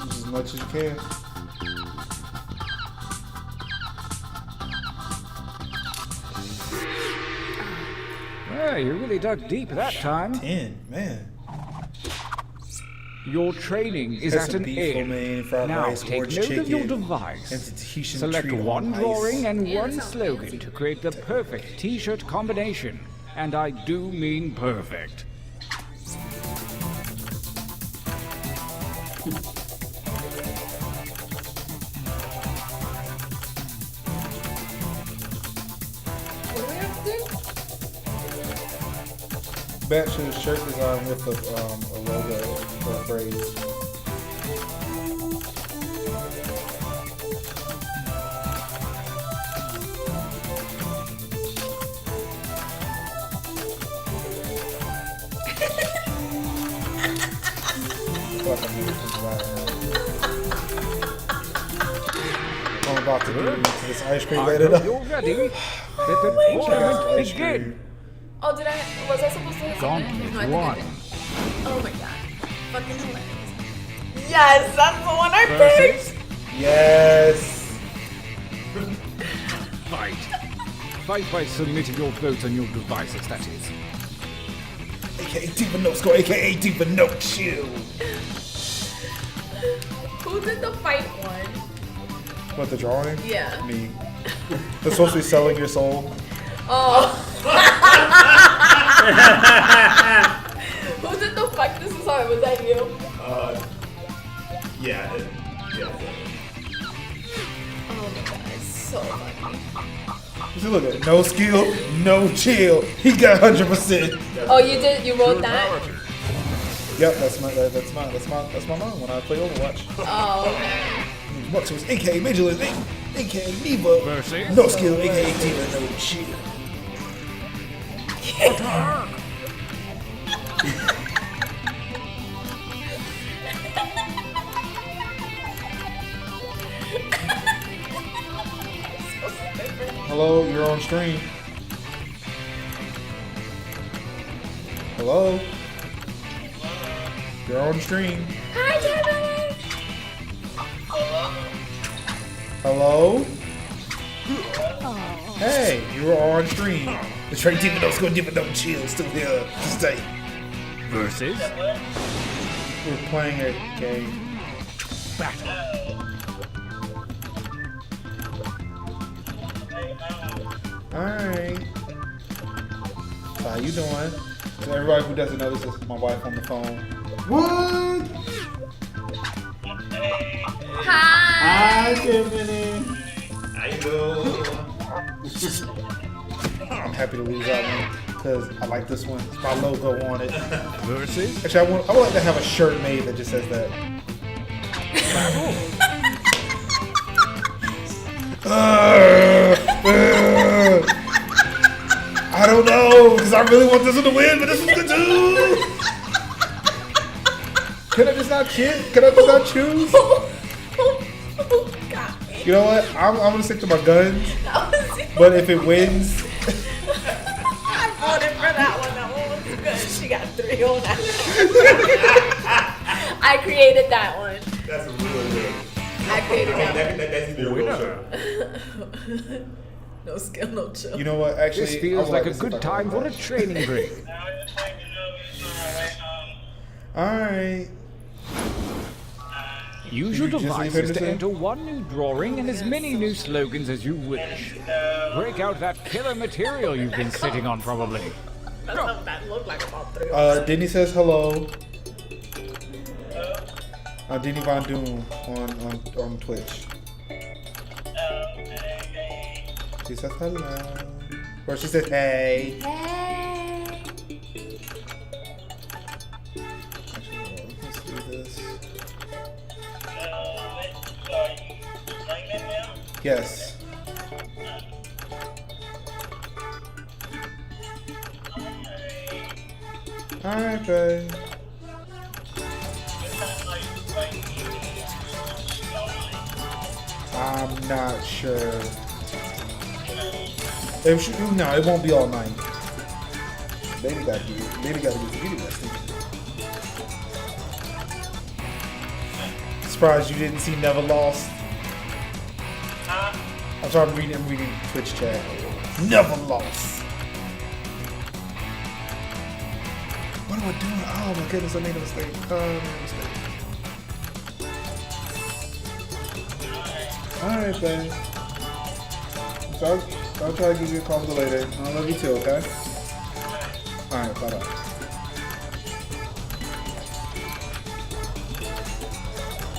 As much as you can. Well, you really dug deep that time. 10, man. Your training is That's at some an beef, end. man, fried Now rice, take orange note of your chicken, device. and Tahitian Select treat one on ice. drawing and Yeah, one that sounds slogan fancy. to create the perfect t-shirt combination. And I do mean perfect. What do we have to do? Batch a shirt design with a logo or a phrase. Fuck, I'm gonna think about it. I'm about to do this ice cream I later. hope you're ready. Let the tournament Ice begin. cream. Oh, was I supposed to hit something? Gauntlet No, I think I 1. did. Oh my god. Fucking hilarious. Yes, that's the one I Versus picked! Yes. fight. Fight by submitting your vote on your devices, that is. AKA Diva No Score, AKA Diva No Chill. Who did the fight one? What, the drawing? Yeah. Me. That's supposed to be selling your soul. Oh. Who did the fuck this is hard? Was that you? Yeah. Oh my god, it's so funny. Just look at it. No skill, no chill. He got 100%. Oh, you wrote that? Yep, that's my mom when I play Overwatch. Oh, okay. Bucks was AKA Major League, AKA Neva. Versus No skill, AKA Diva No Chill. Hello, you're on stream. Hello? You're on stream. Hi, Timberlake. Hello? Hey, you're on stream. The Trey Dividend's gonna give it no chill. Still here. Stay. Versus We're playing a game. battle. Alright. So how you doing? So everybody who doesn't know, this is my wife on the phone. What? Hi. Hi, Tiffany. How you doing? I'm happy to lose that one because I like this one. It's my logo on it. Versus Actually, I would like to have a shirt made that just says that. I don't know because I really want this one to win, but this one's good too. Can I just not choose? Can I just not choose? God. You know what? I'm gonna stick to my guns. That was you. But if it wins, I voted for that one. That one was good. She got 3 on that. I created that one. That's really good. I created that one. That's even a real winner. show. No skill, no chill. you know what? Actually, This feels I would like a to see if I good can time win for a that. training break. All right. Use your Did you just leave devices to Henderson? enter one new drawing and as many new slogans as you wish. Break out that killer material you've been sitting on, probably. That's what that looked like about 3. Denny says hello. Denny Von Doom on Twitch. She says hello. Or she says hey. Hey. Actually, let's do this. Yes. Alright, babe. I'm not sure. No, it won't be all night. Baby gotta get the video resting. Surprised you didn't see Never Lost. I'm sorry, I'm reading Twitch chat. Never Lost. What am I doing? Oh my goodness, I made a mistake. I made a mistake. Alright, babe. So I'll try to give you a call later. I love you too, okay? Alright, bye-bye.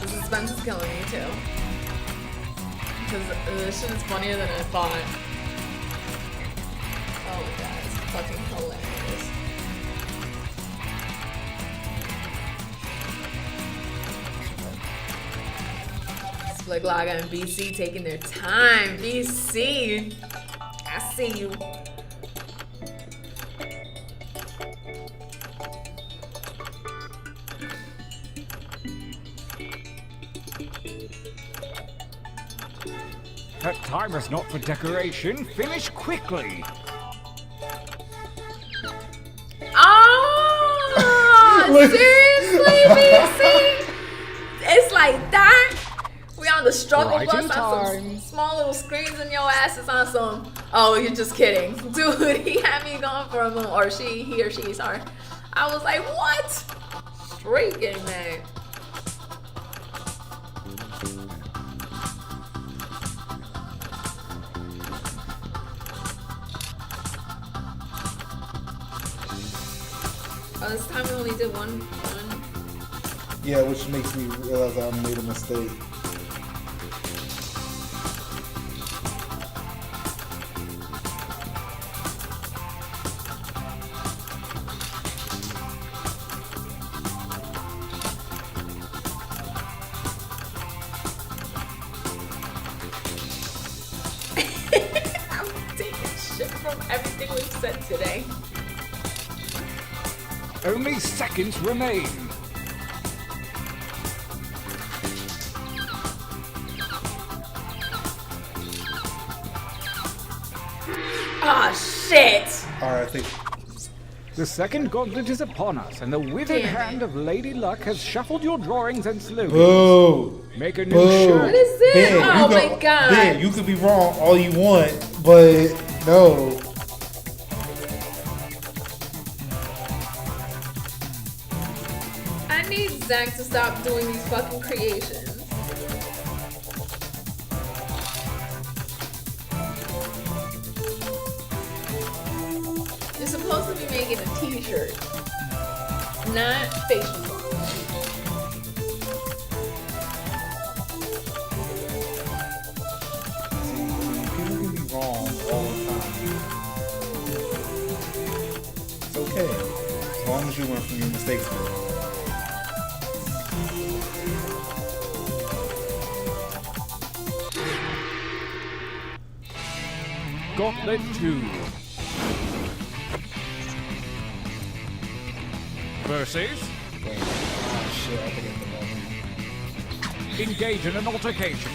The suspense is killing me too. Because this shit is funnier than I thought. Oh my god, it's fucking hilarious. Split Laga and BC taking their time. BC, I see you. That timer's not for decoration. Finish quickly. Oh, seriously, BC? It's like that? We on the struggle Right bus in on some time. small little screens and your ass is on some, oh, you're just kidding. Dude, he had me going for a moment, or he or she, sorry. I was like, what? Straight getting mad. Oh, this time we only did one. Yeah, which makes me realize I made a mistake. I'm taking shit from everything we've said today. Only seconds remain. Oh shit! Alright, I think The second gauntlet is upon us, and the withered Damn it. hand of Lady Luck has shuffled your drawings and slogans. Boo. Make a new Boo. shirt. What is this? Ben, Oh you my could- god. Ben, you could be wrong all you want, but no. I need Zach to stop doing these fucking creations. You're supposed to be making a t-shirt, not facial cloth. See, people can be wrong all the time. It's okay, as long as you learn from your mistakes. Gauntlet 2. Versus. Oh shit, I think it's the moment. Engage in an altercation.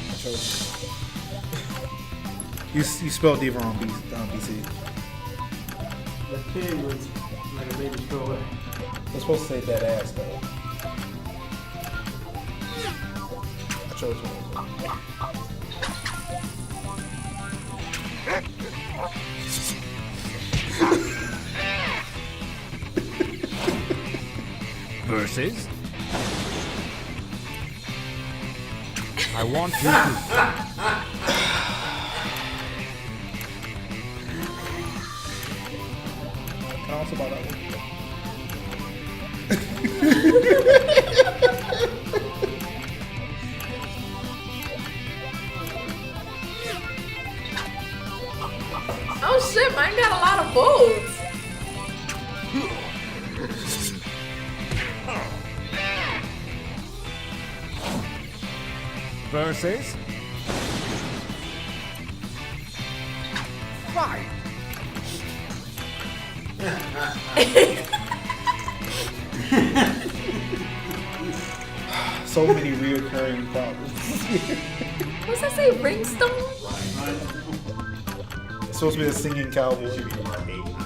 I chose. You spelled D wrong, BC. The pin was like a baby stroller. It's supposed to say dead ass though. I chose one. Versus. I want you to. Can I also buy that one? Oh shit, mine got a lot of votes. Versus. Fight. So many reoccurring problems. What's that say? Ringstone? It's supposed to be a singing cowboy.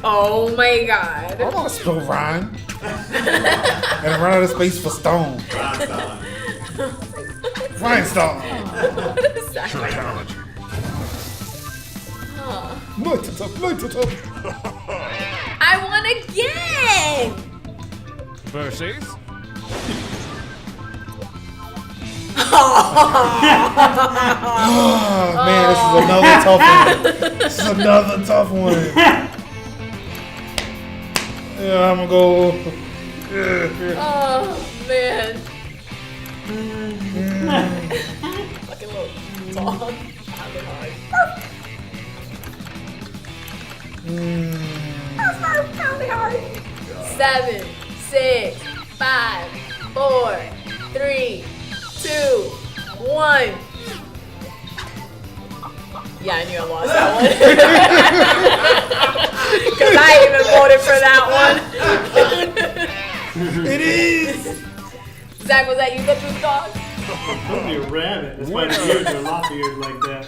Oh my god. I want to spell rhyme. And run out of space for stone. Rhinestone. What is that? Huh. Light it up, light it up. I won again! Versus. Oh man, this is another tough one. This is another tough one. Yeah, I'm gonna go. Oh man. Fucking little dog. Pounding hard. Pounding hard. 7, 6, 5, 4, 3, 2, 1. Yeah, I knew I lost that one. Because I even voted for that one. It is. Zach, was that you that drew the dog? It's supposed to be a rabbit. That's why the ears are locked ears like that.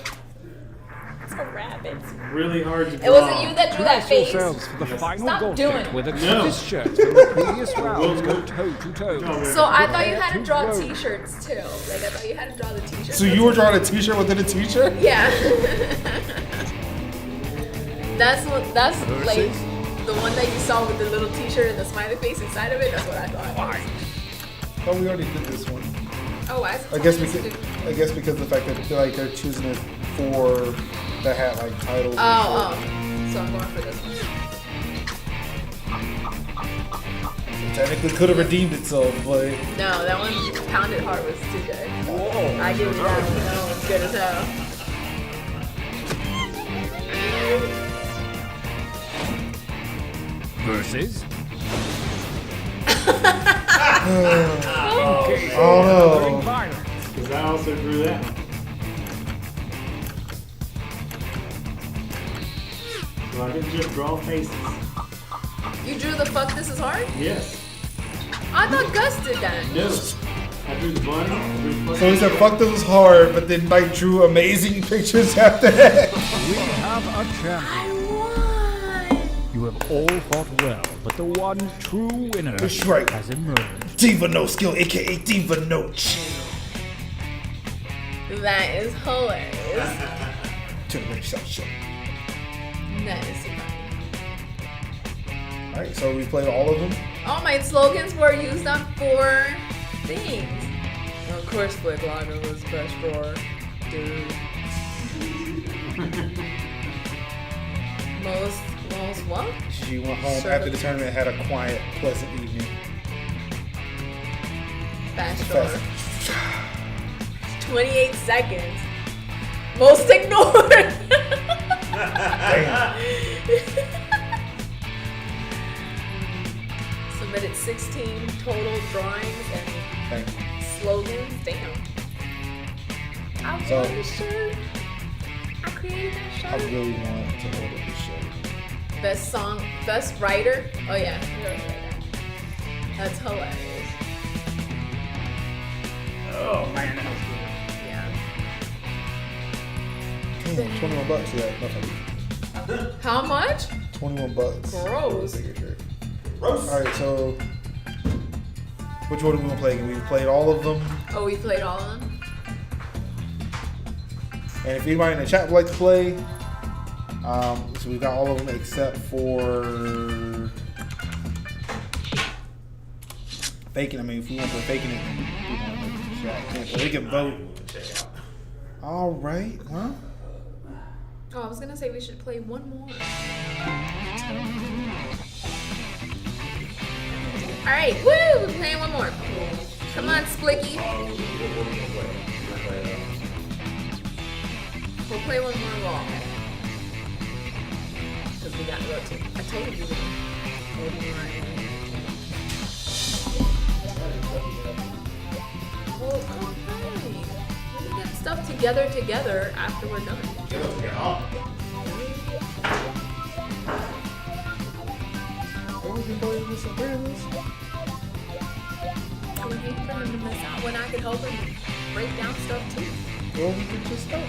It's a rabbit. Really hard to draw. It wasn't you that drew that Brace face. yourselves for the final Stop doing gauntlet it. where the No. toughest shirts from the previous rounds go toe to toe. So I thought you had to draw t-shirts too. Like I thought you had to draw the t-shirts. So you were drawing a T-shirt within a T-shirt? Yeah. That's like the one that you saw with the little t-shirt and the smiley face inside of it. That's what I thought. Oh, we already did this one. Oh, I guess because the fact that they're choosing it for that had like titles. Oh. So I'm going for this one. Technically could have redeemed itself, but No, that one pounded hard was too good. I give you that one. That one's good as hell. Versus. oh no. Violence. Because I also drew that one. So I didn't just draw faces. You drew the fuck this is hard? Yes. I thought Gus did that. No. I drew the bunny. So he said, fuck this was hard, but then Mike drew amazing pictures after that. We have a champion. I won. You have all fought well, but the one true winner That's right. has emerged. Diva No Skill, aka Diva No Chill. That is hilarious. To the Rich South Show. That is funny. Alright, so we played all of them. All my slogans were used on 4 things. Of course, Split Lager was best for dude. most what? She went home Sure. after the tournament and had a quiet, pleasant evening. Fast Fast. forward. 28 seconds. Most ignored. Damn. Submitted 16 total drawings and Thank you. slogans. Damn. I So- won the shirt. I created that I shirt. really want to order this shirt. Best song, best writer. Oh yeah, we already read that. That's hilarious. Oh man, that was good. Yeah. Damn, $21. Yeah, no thank you. How much? $21. Gross. Bigger shirt. Gross. Alright, so which one are we gonna play again? We played all of them. Oh, we played all of them? And if anybody in the chat would like to play, so we got all of them except for faking. I mean, if we want to play faking it, we can make the chat. We can vote. Check out. All right, huh? Oh, I was gonna say we should play one more. All right, woo! We're playing one more. Come on, Splicky. We'll play one more ball. Because we got to rotate. I told you we were Well, okay. We can get stuff together after we're done. Oh, we can play with some friends. I would hate for him to miss out when I could help him break down stuff too. Well, we can just start.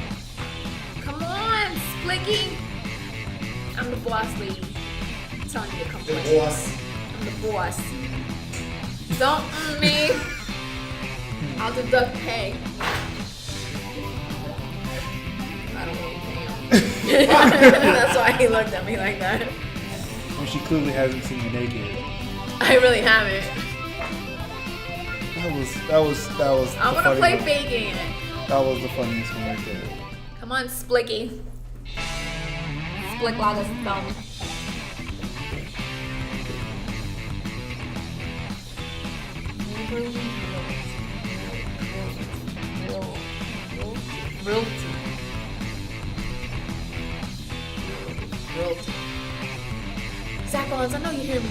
Come on, Splicky. I'm the boss lady. I'm telling you to come play. I'm the boss. Don't me. I'll deduct pay. I don't really pay him. That's why he looked at me like that. Well, she clearly hasn't seen you naked. I really haven't. That was. I'm the gonna play funniest- faking it. That was the funniest one right there. Come on, Splicky. Splick Laga's thumb. Realty. Zach Rollins, I know you hear me.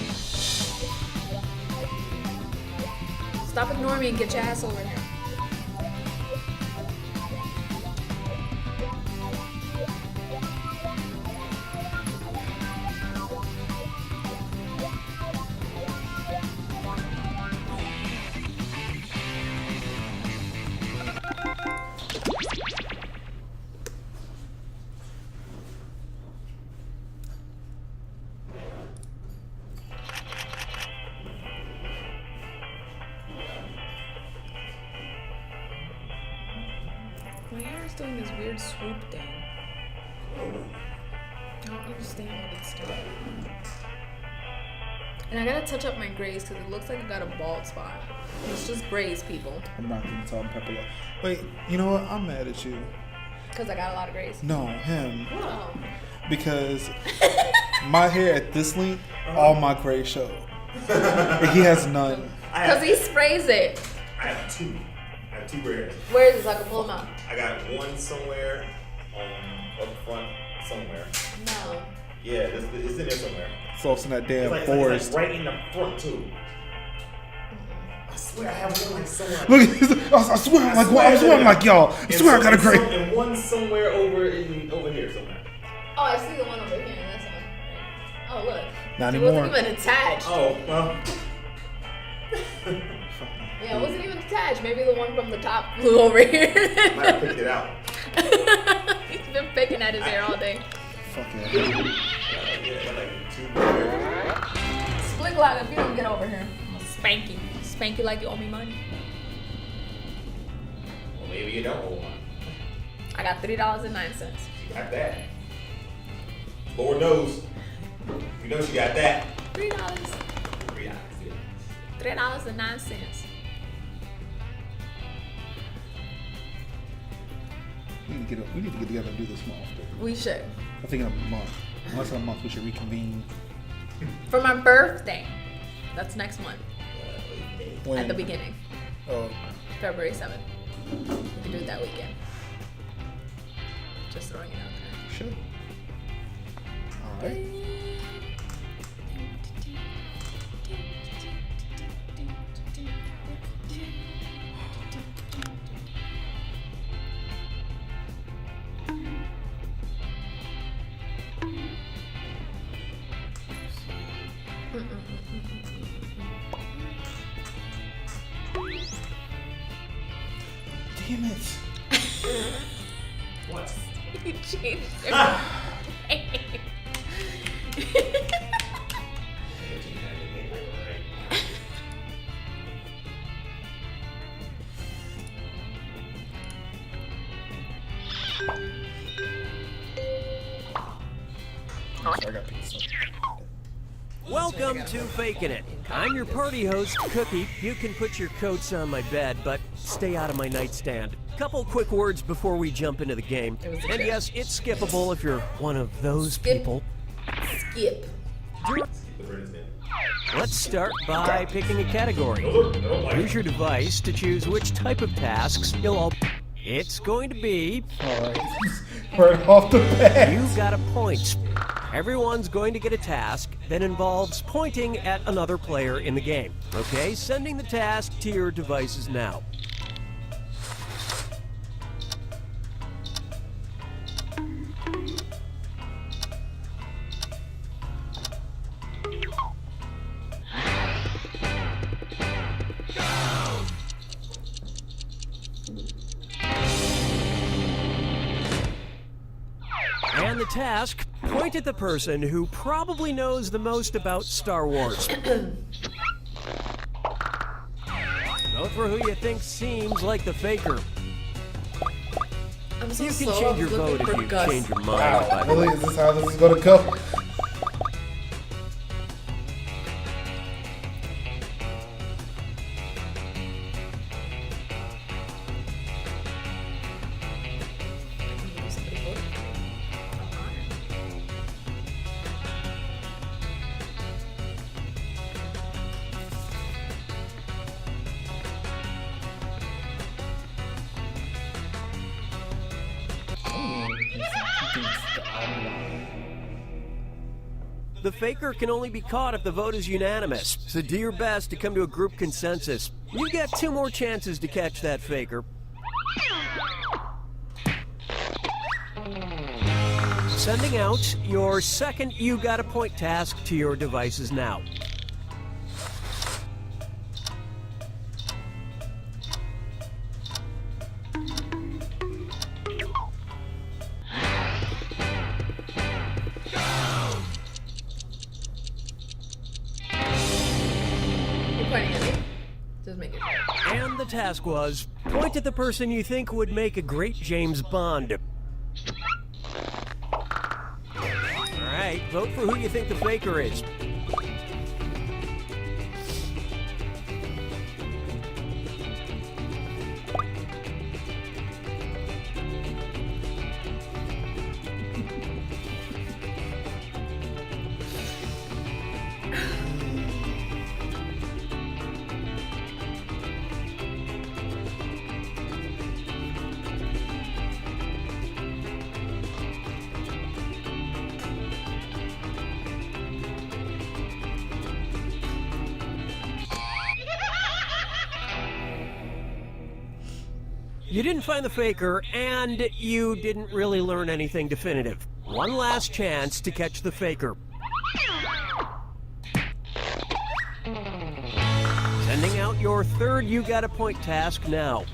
Stop ignoring me and get your ass over here. My hair is doing this weird swoop thing. I don't understand what it's doing. And I gotta touch up my grays because it looks like I got a bald spot. It's just grays, people. I'm not gonna tell him Pepper. Wait, you know what? I'm mad at you. Because I got a lot of grays. No, him. Oh. Because my hair at this length, all my gray show. And he has none. Because he sprays it. I have two. I have 2 gray hairs. Where is it so I can pull them out? I got one somewhere up front somewhere. No. Yeah, it's in there somewhere. So it's in that damn It's forest. like right in the front too. I swear I have one like somewhere. Look at this. I swear, I'm like y'all. I swear I got a gray. And one somewhere over here somewhere. Oh, I see the one over here. That's one. Oh, look. Not It anymore. wasn't even attached. Oh well. Yeah, it wasn't even attached. Maybe the one from the top flew over here. Might have picked it out. He's been picking at his hair all day. Fuck yeah. Yeah, like 2 minutes. Split Glock, if you don't get over here, I'm gonna spank you. Spank you like you owe me money. Well, maybe you don't owe one. I got $3.09. She got that. Lord knows. You know she got that. $3. $3, yeah. $3.09. We need to get together and do this more often. We should. I think in a month. Once in a month we should reconvene. For my birthday. That's next month. When? At the beginning. Oh, February 7th. We can do it that weekend. Just throwing it out there. sure. All right. Damn it. What? You changed it. I got pizza. Welcome to Faking It. I'm your party host, Cookie. You can put your coats on my bed, but stay out of my nightstand. Couple quick words before we jump into the game. And yes, it's skippable if you're one of those people. Skip. Let's start by picking a category. Use your device to choose which type of tasks you'll all... It's going to be... Alright. Right off the bat. You got a point. Everyone's going to get a task that involves pointing at another player in the game. Okay, sending the task to your devices now. And the task, point at the person who probably knows the most about Star Wars. Vote for who you think seems like the faker. I'm so You can slow. change your I'm vote looking if for you Gus. change your mind. Wow. by the way. Really? Is this how this is going to go? Somebody voted for me. I'm honored. The faker can only be caught if the vote is unanimous, so do your best to come to a group consensus. You get 2 more chances to catch that faker. Sending out your second You Got a Point task to your devices now. You're pointing at me. Just make it sure. And the task was, point at the person you think would make a great James Bond. Alright, vote for who you think the faker is. You didn't find the faker, and you didn't really learn anything definitive. One last chance to catch the faker. Sending out your third You Got a Point task now.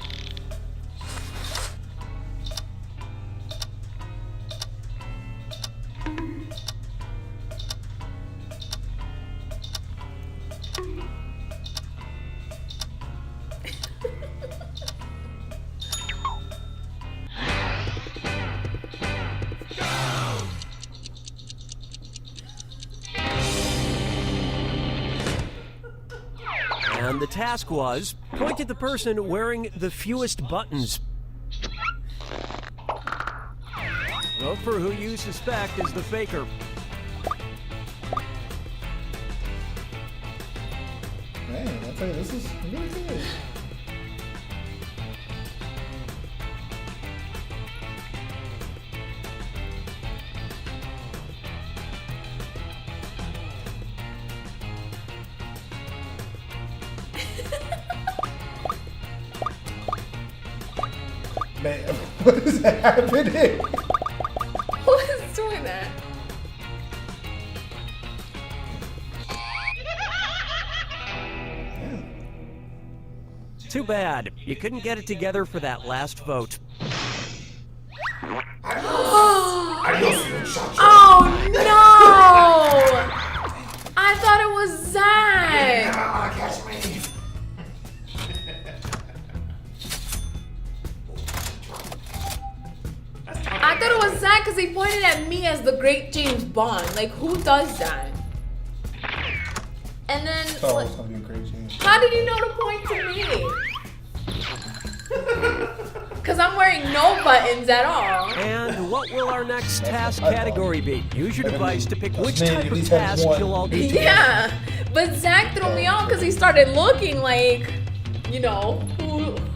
And the task was, point at the person wearing the fewest buttons. Vote for who you suspect is the faker. Man, I tell you, this is really good. Man, what is happening? Who is doing that? Too bad. You couldn't get it together for that last vote. Oh no! I thought it was Zach. I thought it was Zach because he pointed at me as the great James Bond. Like, who does that? And then, Oh, it's gonna be a great change. how did you know to point to me? Because I'm wearing no buttons at all. And what will our next task category be? Use your device to pick which Man, type at of least have task one. you'll all do together. Yeah, but Zach threw me off because he started looking like, you know,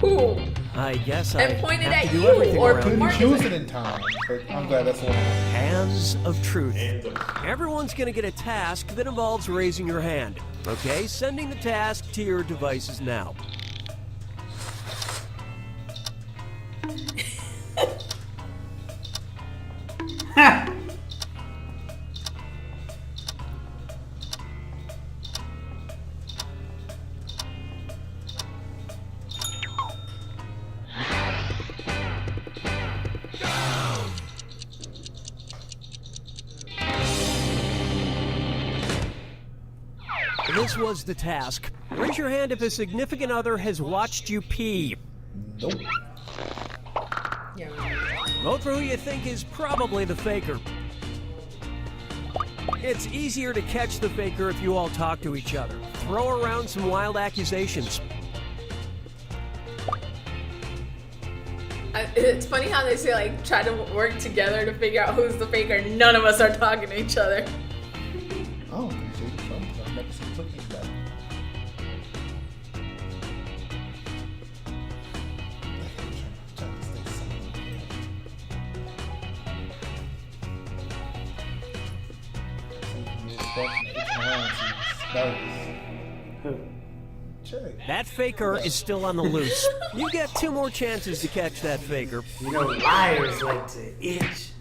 who? I guess I And pointed have at to do you everything or around Couldn't Marcus. choose it in time, but I'm glad that's what happened. Hands of Truth. And Everyone's going to get a task that involves raising your hand. Okay, sending the task to your devices now. This was the task. Raise your hand if a significant other has watched you pee. Nope. Yeah. Vote for who you think is probably the faker. It's easier to catch the faker if you all talk to each other. Throw around some wild accusations. It's funny how they say, like, try to work together to figure out who's the faker. None of us are talking to each other. I don't think so. I've never seen cookies that. That faker is still on the loose. You get 2 more chances to catch that faker. You know, liars like to itch.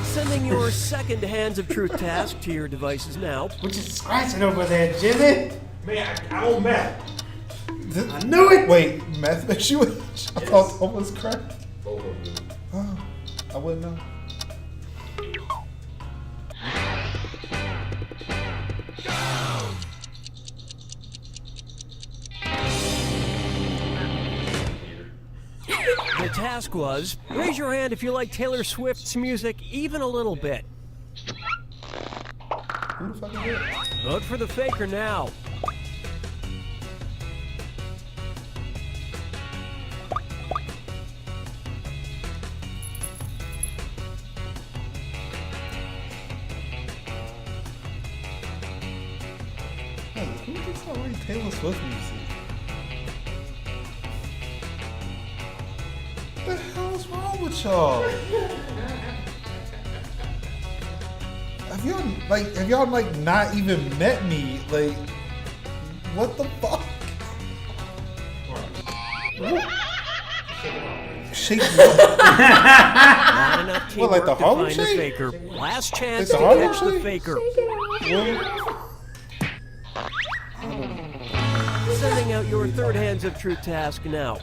Sending your second Hands of Truth task to your devices now. What you scratching over there, Jimmy? man, I don't matter. I knew it! Wait, meth makes you itch? I thought that was crack. Both of them. Oh, I wouldn't know. The task was, raise your hand if you like Taylor Swift's music even a little bit. Who the fuck is that? Vote for the faker now. Hey, who thinks I like Taylor Swift music? What the hell is wrong with y'all? Have y'all not even met me? Like, what the fuck? Shake me up. Not enough teamwork like the to Harlem find the Shake? faker. Last chance Like to the Harlem catch the Shake? faker. Well, Sending out your third Hands of Truth task now.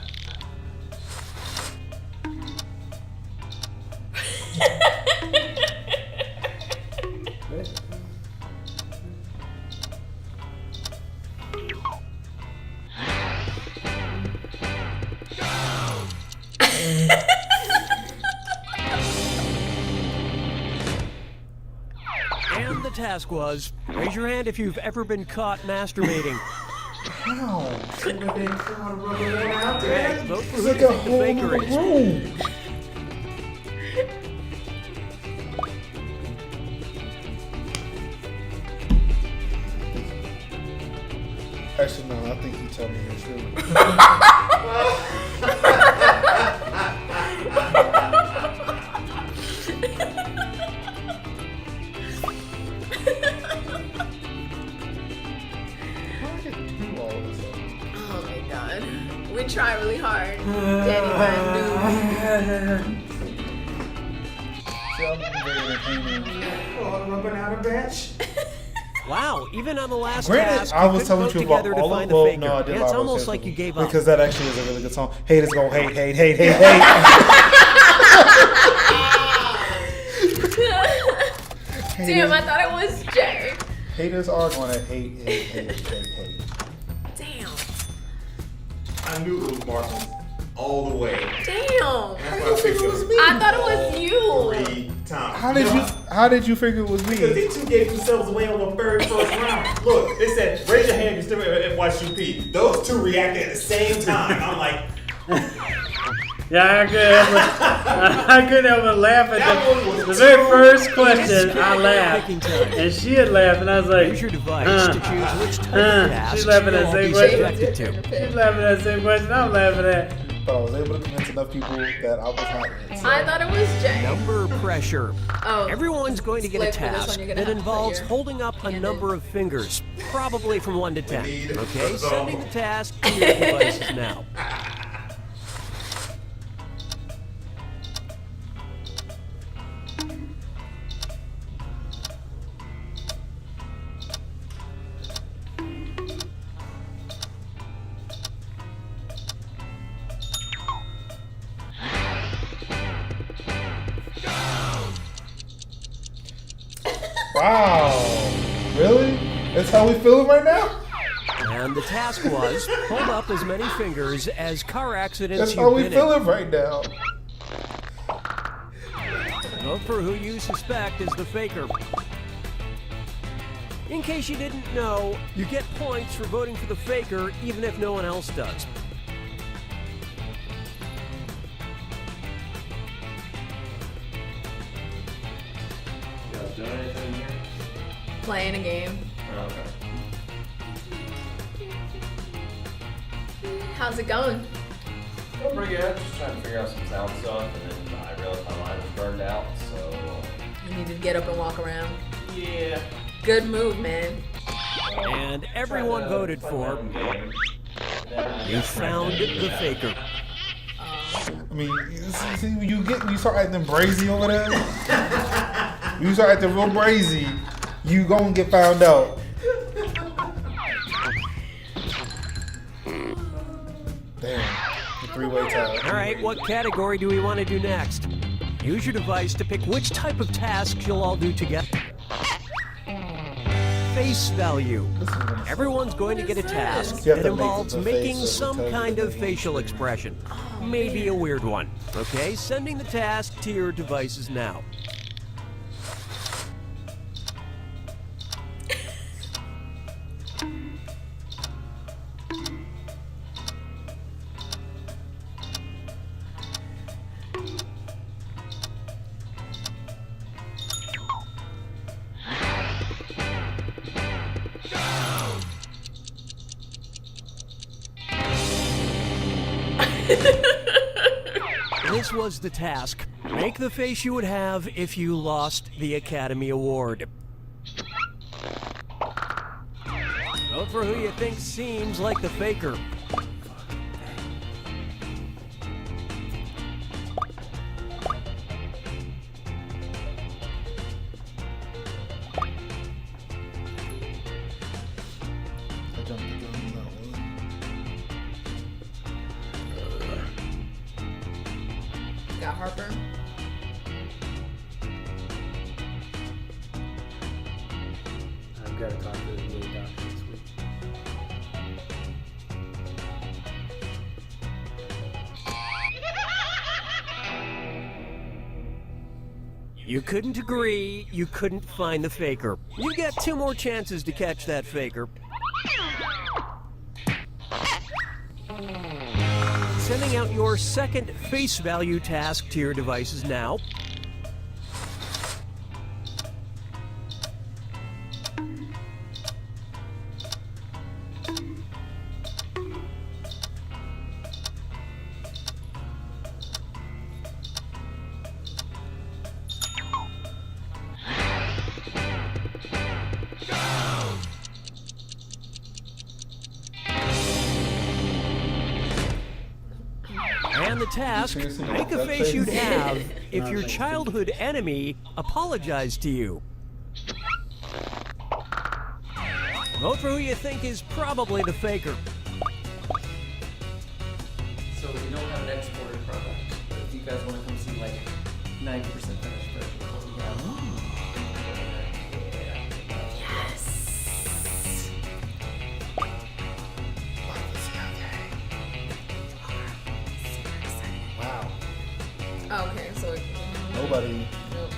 And the task was, raise your hand if you've ever been caught masturbating. How? Okay, vote for It's who like you a think the whole faker other is. room. Actually, no, I think you tell me the truth. How did I do all of this? Oh my god. We try really hard. Danny Van See, I'm very entertaining. Wow, even on the last Granted, task, I was you telling couldn't you vote about together to all find of the well, faker. no, I did Yeah, lie it's about almost Sales like you gave up. because that actually is a really good song. Haters gonna hate, hate, hate, hate, hate. Damn, I thought it was Jay. Haters are gonna hate, hate, hate, hate, hate. Damn. I knew it was Marcus all the way. Damn. That's why I figured it was me. I thought it was you. 3 times. How did you figure it was Because me? these two gave themselves away on the very first round. Look, they said, raise your hand if you're still at FYCP. Those two reacted at the same time. I'm like, Yeah, I couldn't help but laugh at That one was the very first It's question. I critical laughed, picking time. and she had laughed, and I was like, Use your device to choose which type of task she's laughing at you'll the all same be question. subjected to. She's laughing at the same question I'm laughing at. But I was able to convince enough people that I was not it. I thought it was Jay. Number pressure. Oh. Everyone's going to get a Like for this one, task you're gonna that have to put involves your holding up a hand number of fingers, probably from 1 to 10. need Okay, a zone. sending the task to your devices now. Wow. Really? That's how we feeling right now? And the task was hold up as many fingers as car accidents That's how you've we been in. feeling right now. Vote for who you suspect is the faker. In case you didn't know, you get points for voting for the faker even if no one else does. You guys doing anything here? Playing a game. Oh, okay. How's it going? Going pretty good. Just trying to figure out some sound stuff, and then I realized my line was burned out, so You need to get up and walk around. yeah. Good move, man. And everyone voted for. You found the faker. I mean, see, when you start acting brazy over there, when you start acting real brazy, you gonna get found out. Damn, the 3-way tie. All right, what category do we want to do next? Use your device to pick which type of tasks you'll all do together. Face value. Everyone's going to get a task You have that to make involves the making face some of the kind of thing. facial expression. Maybe a weird one. Okay, sending the task to your devices now. This was the task. Make the face you would have if you lost the Academy Award. Vote for who you think seems like the faker. I jumped the gun on that one. gotta talk to the JayDukes this week. You couldn't agree, you couldn't find the faker. You get 2 more chances to catch that faker. Sending out your second face value task to your devices now. And the task, make a face you'd have if your childhood enemy apologized to you. Vote for who you think is probably the faker. So we don't have an exported product, but if you guys want to come see like 90% finished version of what we have. Wow. Okay, so Nobody. nope.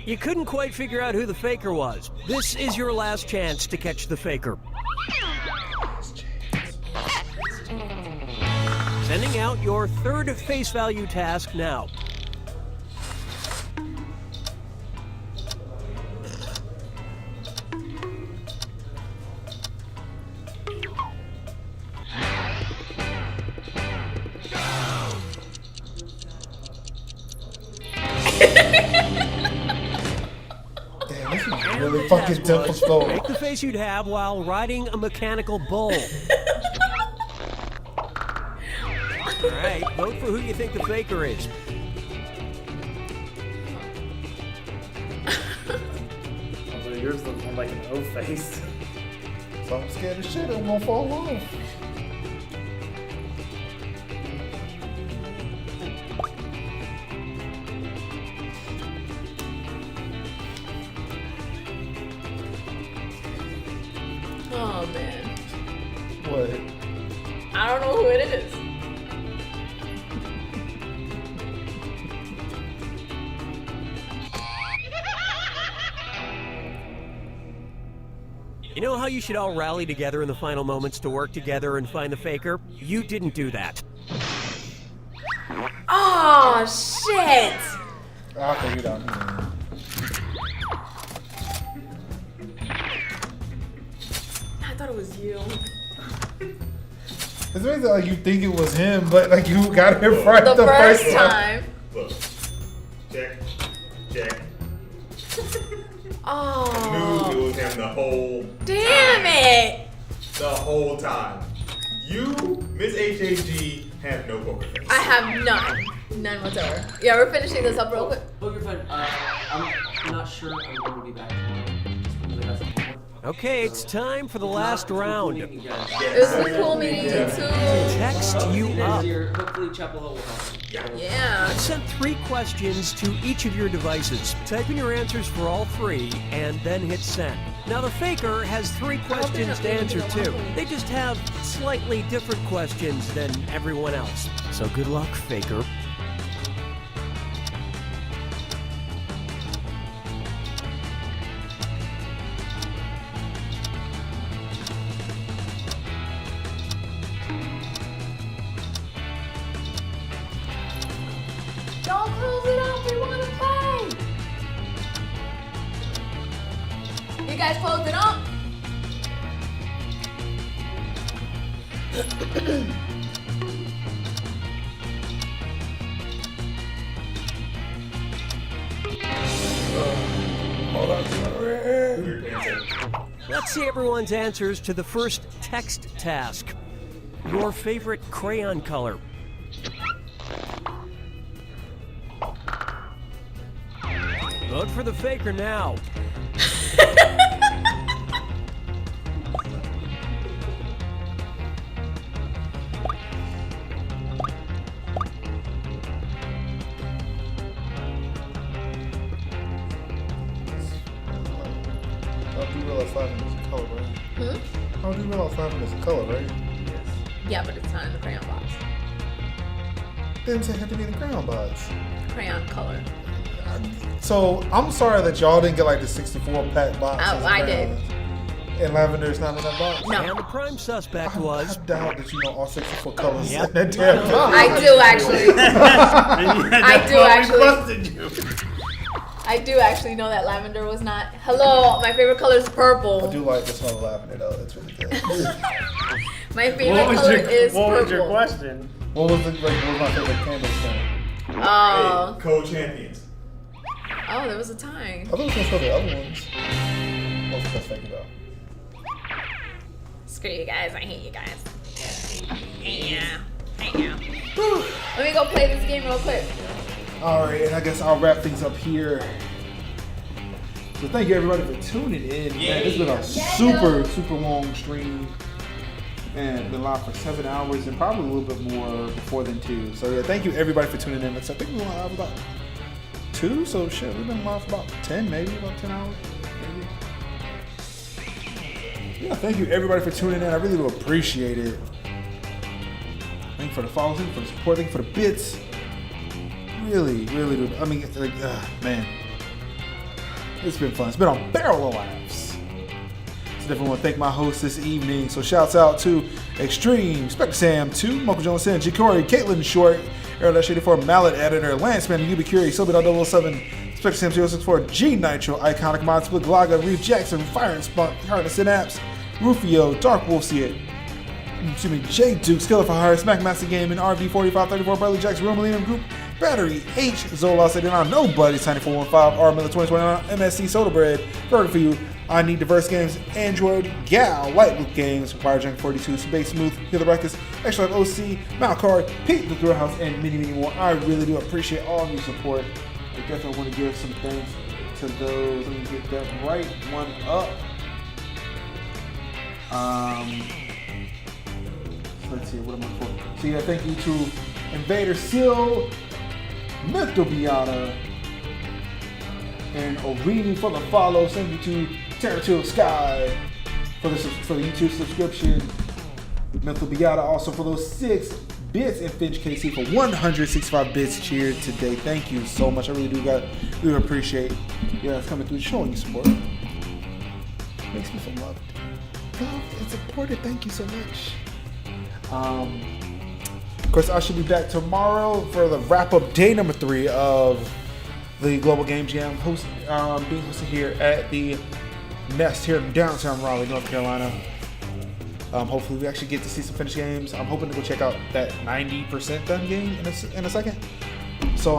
You couldn't quite figure out who the faker was. This is your last chance to catch the faker. Sending out your third face value task now. Damn, this is really The fucking task was, difficult. make the face you'd have while riding a mechanical bull. Alright, vote for who you think the faker is. Although yours looks more like an O face. So I'm scared as shit I'm gonna fall off. Oh man, What? I don't know who it is. You know how you should all rally together in the final moments to work together and find the faker? You didn't do that. Oh shit! I'll figure it out. I thought it was you. It's amazing that, like, you think it was him, but like you got it right The first time. Look. Check. Check. Oh. Knew it was him the whole Damn it! The whole time. You, Miss HAG, have no poker face. I have none. None whatsoever. Yeah, we're finishing this up real quick. Oh, you're fine. I'm not sure I'm going to be back tomorrow. Just because I got some homework. Okay, it's time for the last round. It was a cool meeting you too. Text you up. Hopefully Chapel Hill will help. Yeah. I sent 3 questions to each of your devices. Type in your answers for all 3 and then hit send. Now the faker has 3 questions to answer too. They just have slightly different questions than everyone else. So good luck, faker. Don't close it up. We want to play. You guys closed it up? Let's see everyone's answers to the first text task. Your favorite crayon color. Vote for the faker now. do realize lavender is a color, right? Hmm? I do realize lavender is a color, right? Yeah, but it's not in the crayon box. Didn't say it had to be in the crayon box. Crayon color. So I'm sorry that y'all didn't get like the 64 pack box. Oh, I did. And lavender is not in that box? No. And the prime suspect was. I doubt that you know all 64 colors Yep. in that damn box. I do actually. I do actually. I do actually know that lavender was not. Hello, my favorite color is purple. I do like the smell of lavender though. It's really good. My favorite color is purple. What was your question? What was my favorite candle scent? Oh. Hey, co-champions. Oh, there was a tie. I thought it was gonna show the other ones. What's the best thing about? Screw you guys. I hate you guys. Yeah. Let me go play this game real quick. Alright, and I guess I'll wrap things up here. So thank you everybody for tuning in. Man, it's been a super long stream. And been live for 7 hours and probably a little bit more before then too. So yeah, thank you everybody for tuning in. I think we went live about 2, so shit, we've been live for about 10, maybe about 10 hours. Maybe. Yeah, thank you everybody for tuning in. I really do appreciate it. Thank you for the follows, thank you for the support, thank you for the bits. Really do. I mean, like, man, it's been fun. It's been a barrel of laughs. So definitely want to thank my host this evening. So shouts out to Extreme, Spectre Sam 2, Michael Jones, San G. Corey, Caitlin Short, Air-84, Mallet Editor, Lance Man, Yubi Curie, Sobit007, Spectre Sam 064, G Nitro, Iconic Mod, Split Glaga, Reef Jackson, Fire and Spunk, Heart of Synapse, Rufio, Dark Wolf, See It. JayDukes, Killer for Hire, Smack Master Gaming, RV4534, Bradley Jackson, Romalium Group, Battery, H, Zolos 89, Nobody, Tiny 415, R Miller 2029, MSC, Soda Bread, Burger for You, I Need Diverse Games, Android, Gal, Light Loop Games, Fire Junkie 42, Space Smooth, Healer Records, Extra Life OC, Malcard, Pete the Thrill House, and many more. I really do appreciate all of your support. I definitely want to give some thanks to those. Let me get that right one up. Let's see, what am I for? So yeah, thank you to Invader Seal, Mental Biana, and Orini for the follow. Thank you to Territorial Sky for the YouTube subscription. Mental Biana also for those 6 bits, and Finch KC for 165 bits cheered today. Thank you so much. I really do appreciate it's coming through, showing you support. Makes me feel loved and supported. Thank you so much. Of course, I should be back tomorrow for the wrap-up day number 3 of the Global Game Jam, being hosted here at the Nest here in downtown Raleigh, North Carolina. Hopefully, we actually get to see some finished games. I'm hoping to go check out that 90% done game in a second. So,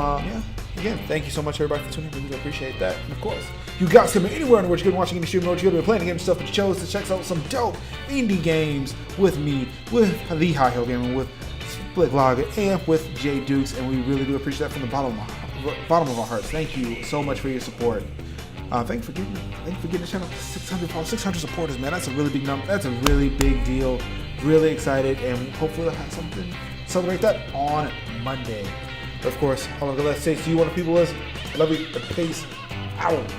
again, thank you so much, everybody, for tuning in. Really appreciate that. And of course, you guys can be anywhere in the world you're watching any stream, or you're playing the game stuff, but you chose to check out some dope indie games with me, with the High Hill Gaming, with Split Logger, and with JayDukes, and we really do appreciate that from the bottom of our hearts. Thank you so much for your support. Thank you for getting the channel to 600 supporters, man. That's a really big number. That's a really big deal. Really excited, and hopefully I'll have something to celebrate that on Monday. But of course, all I'm gonna say to you, one of the people is, I love you. Peace out.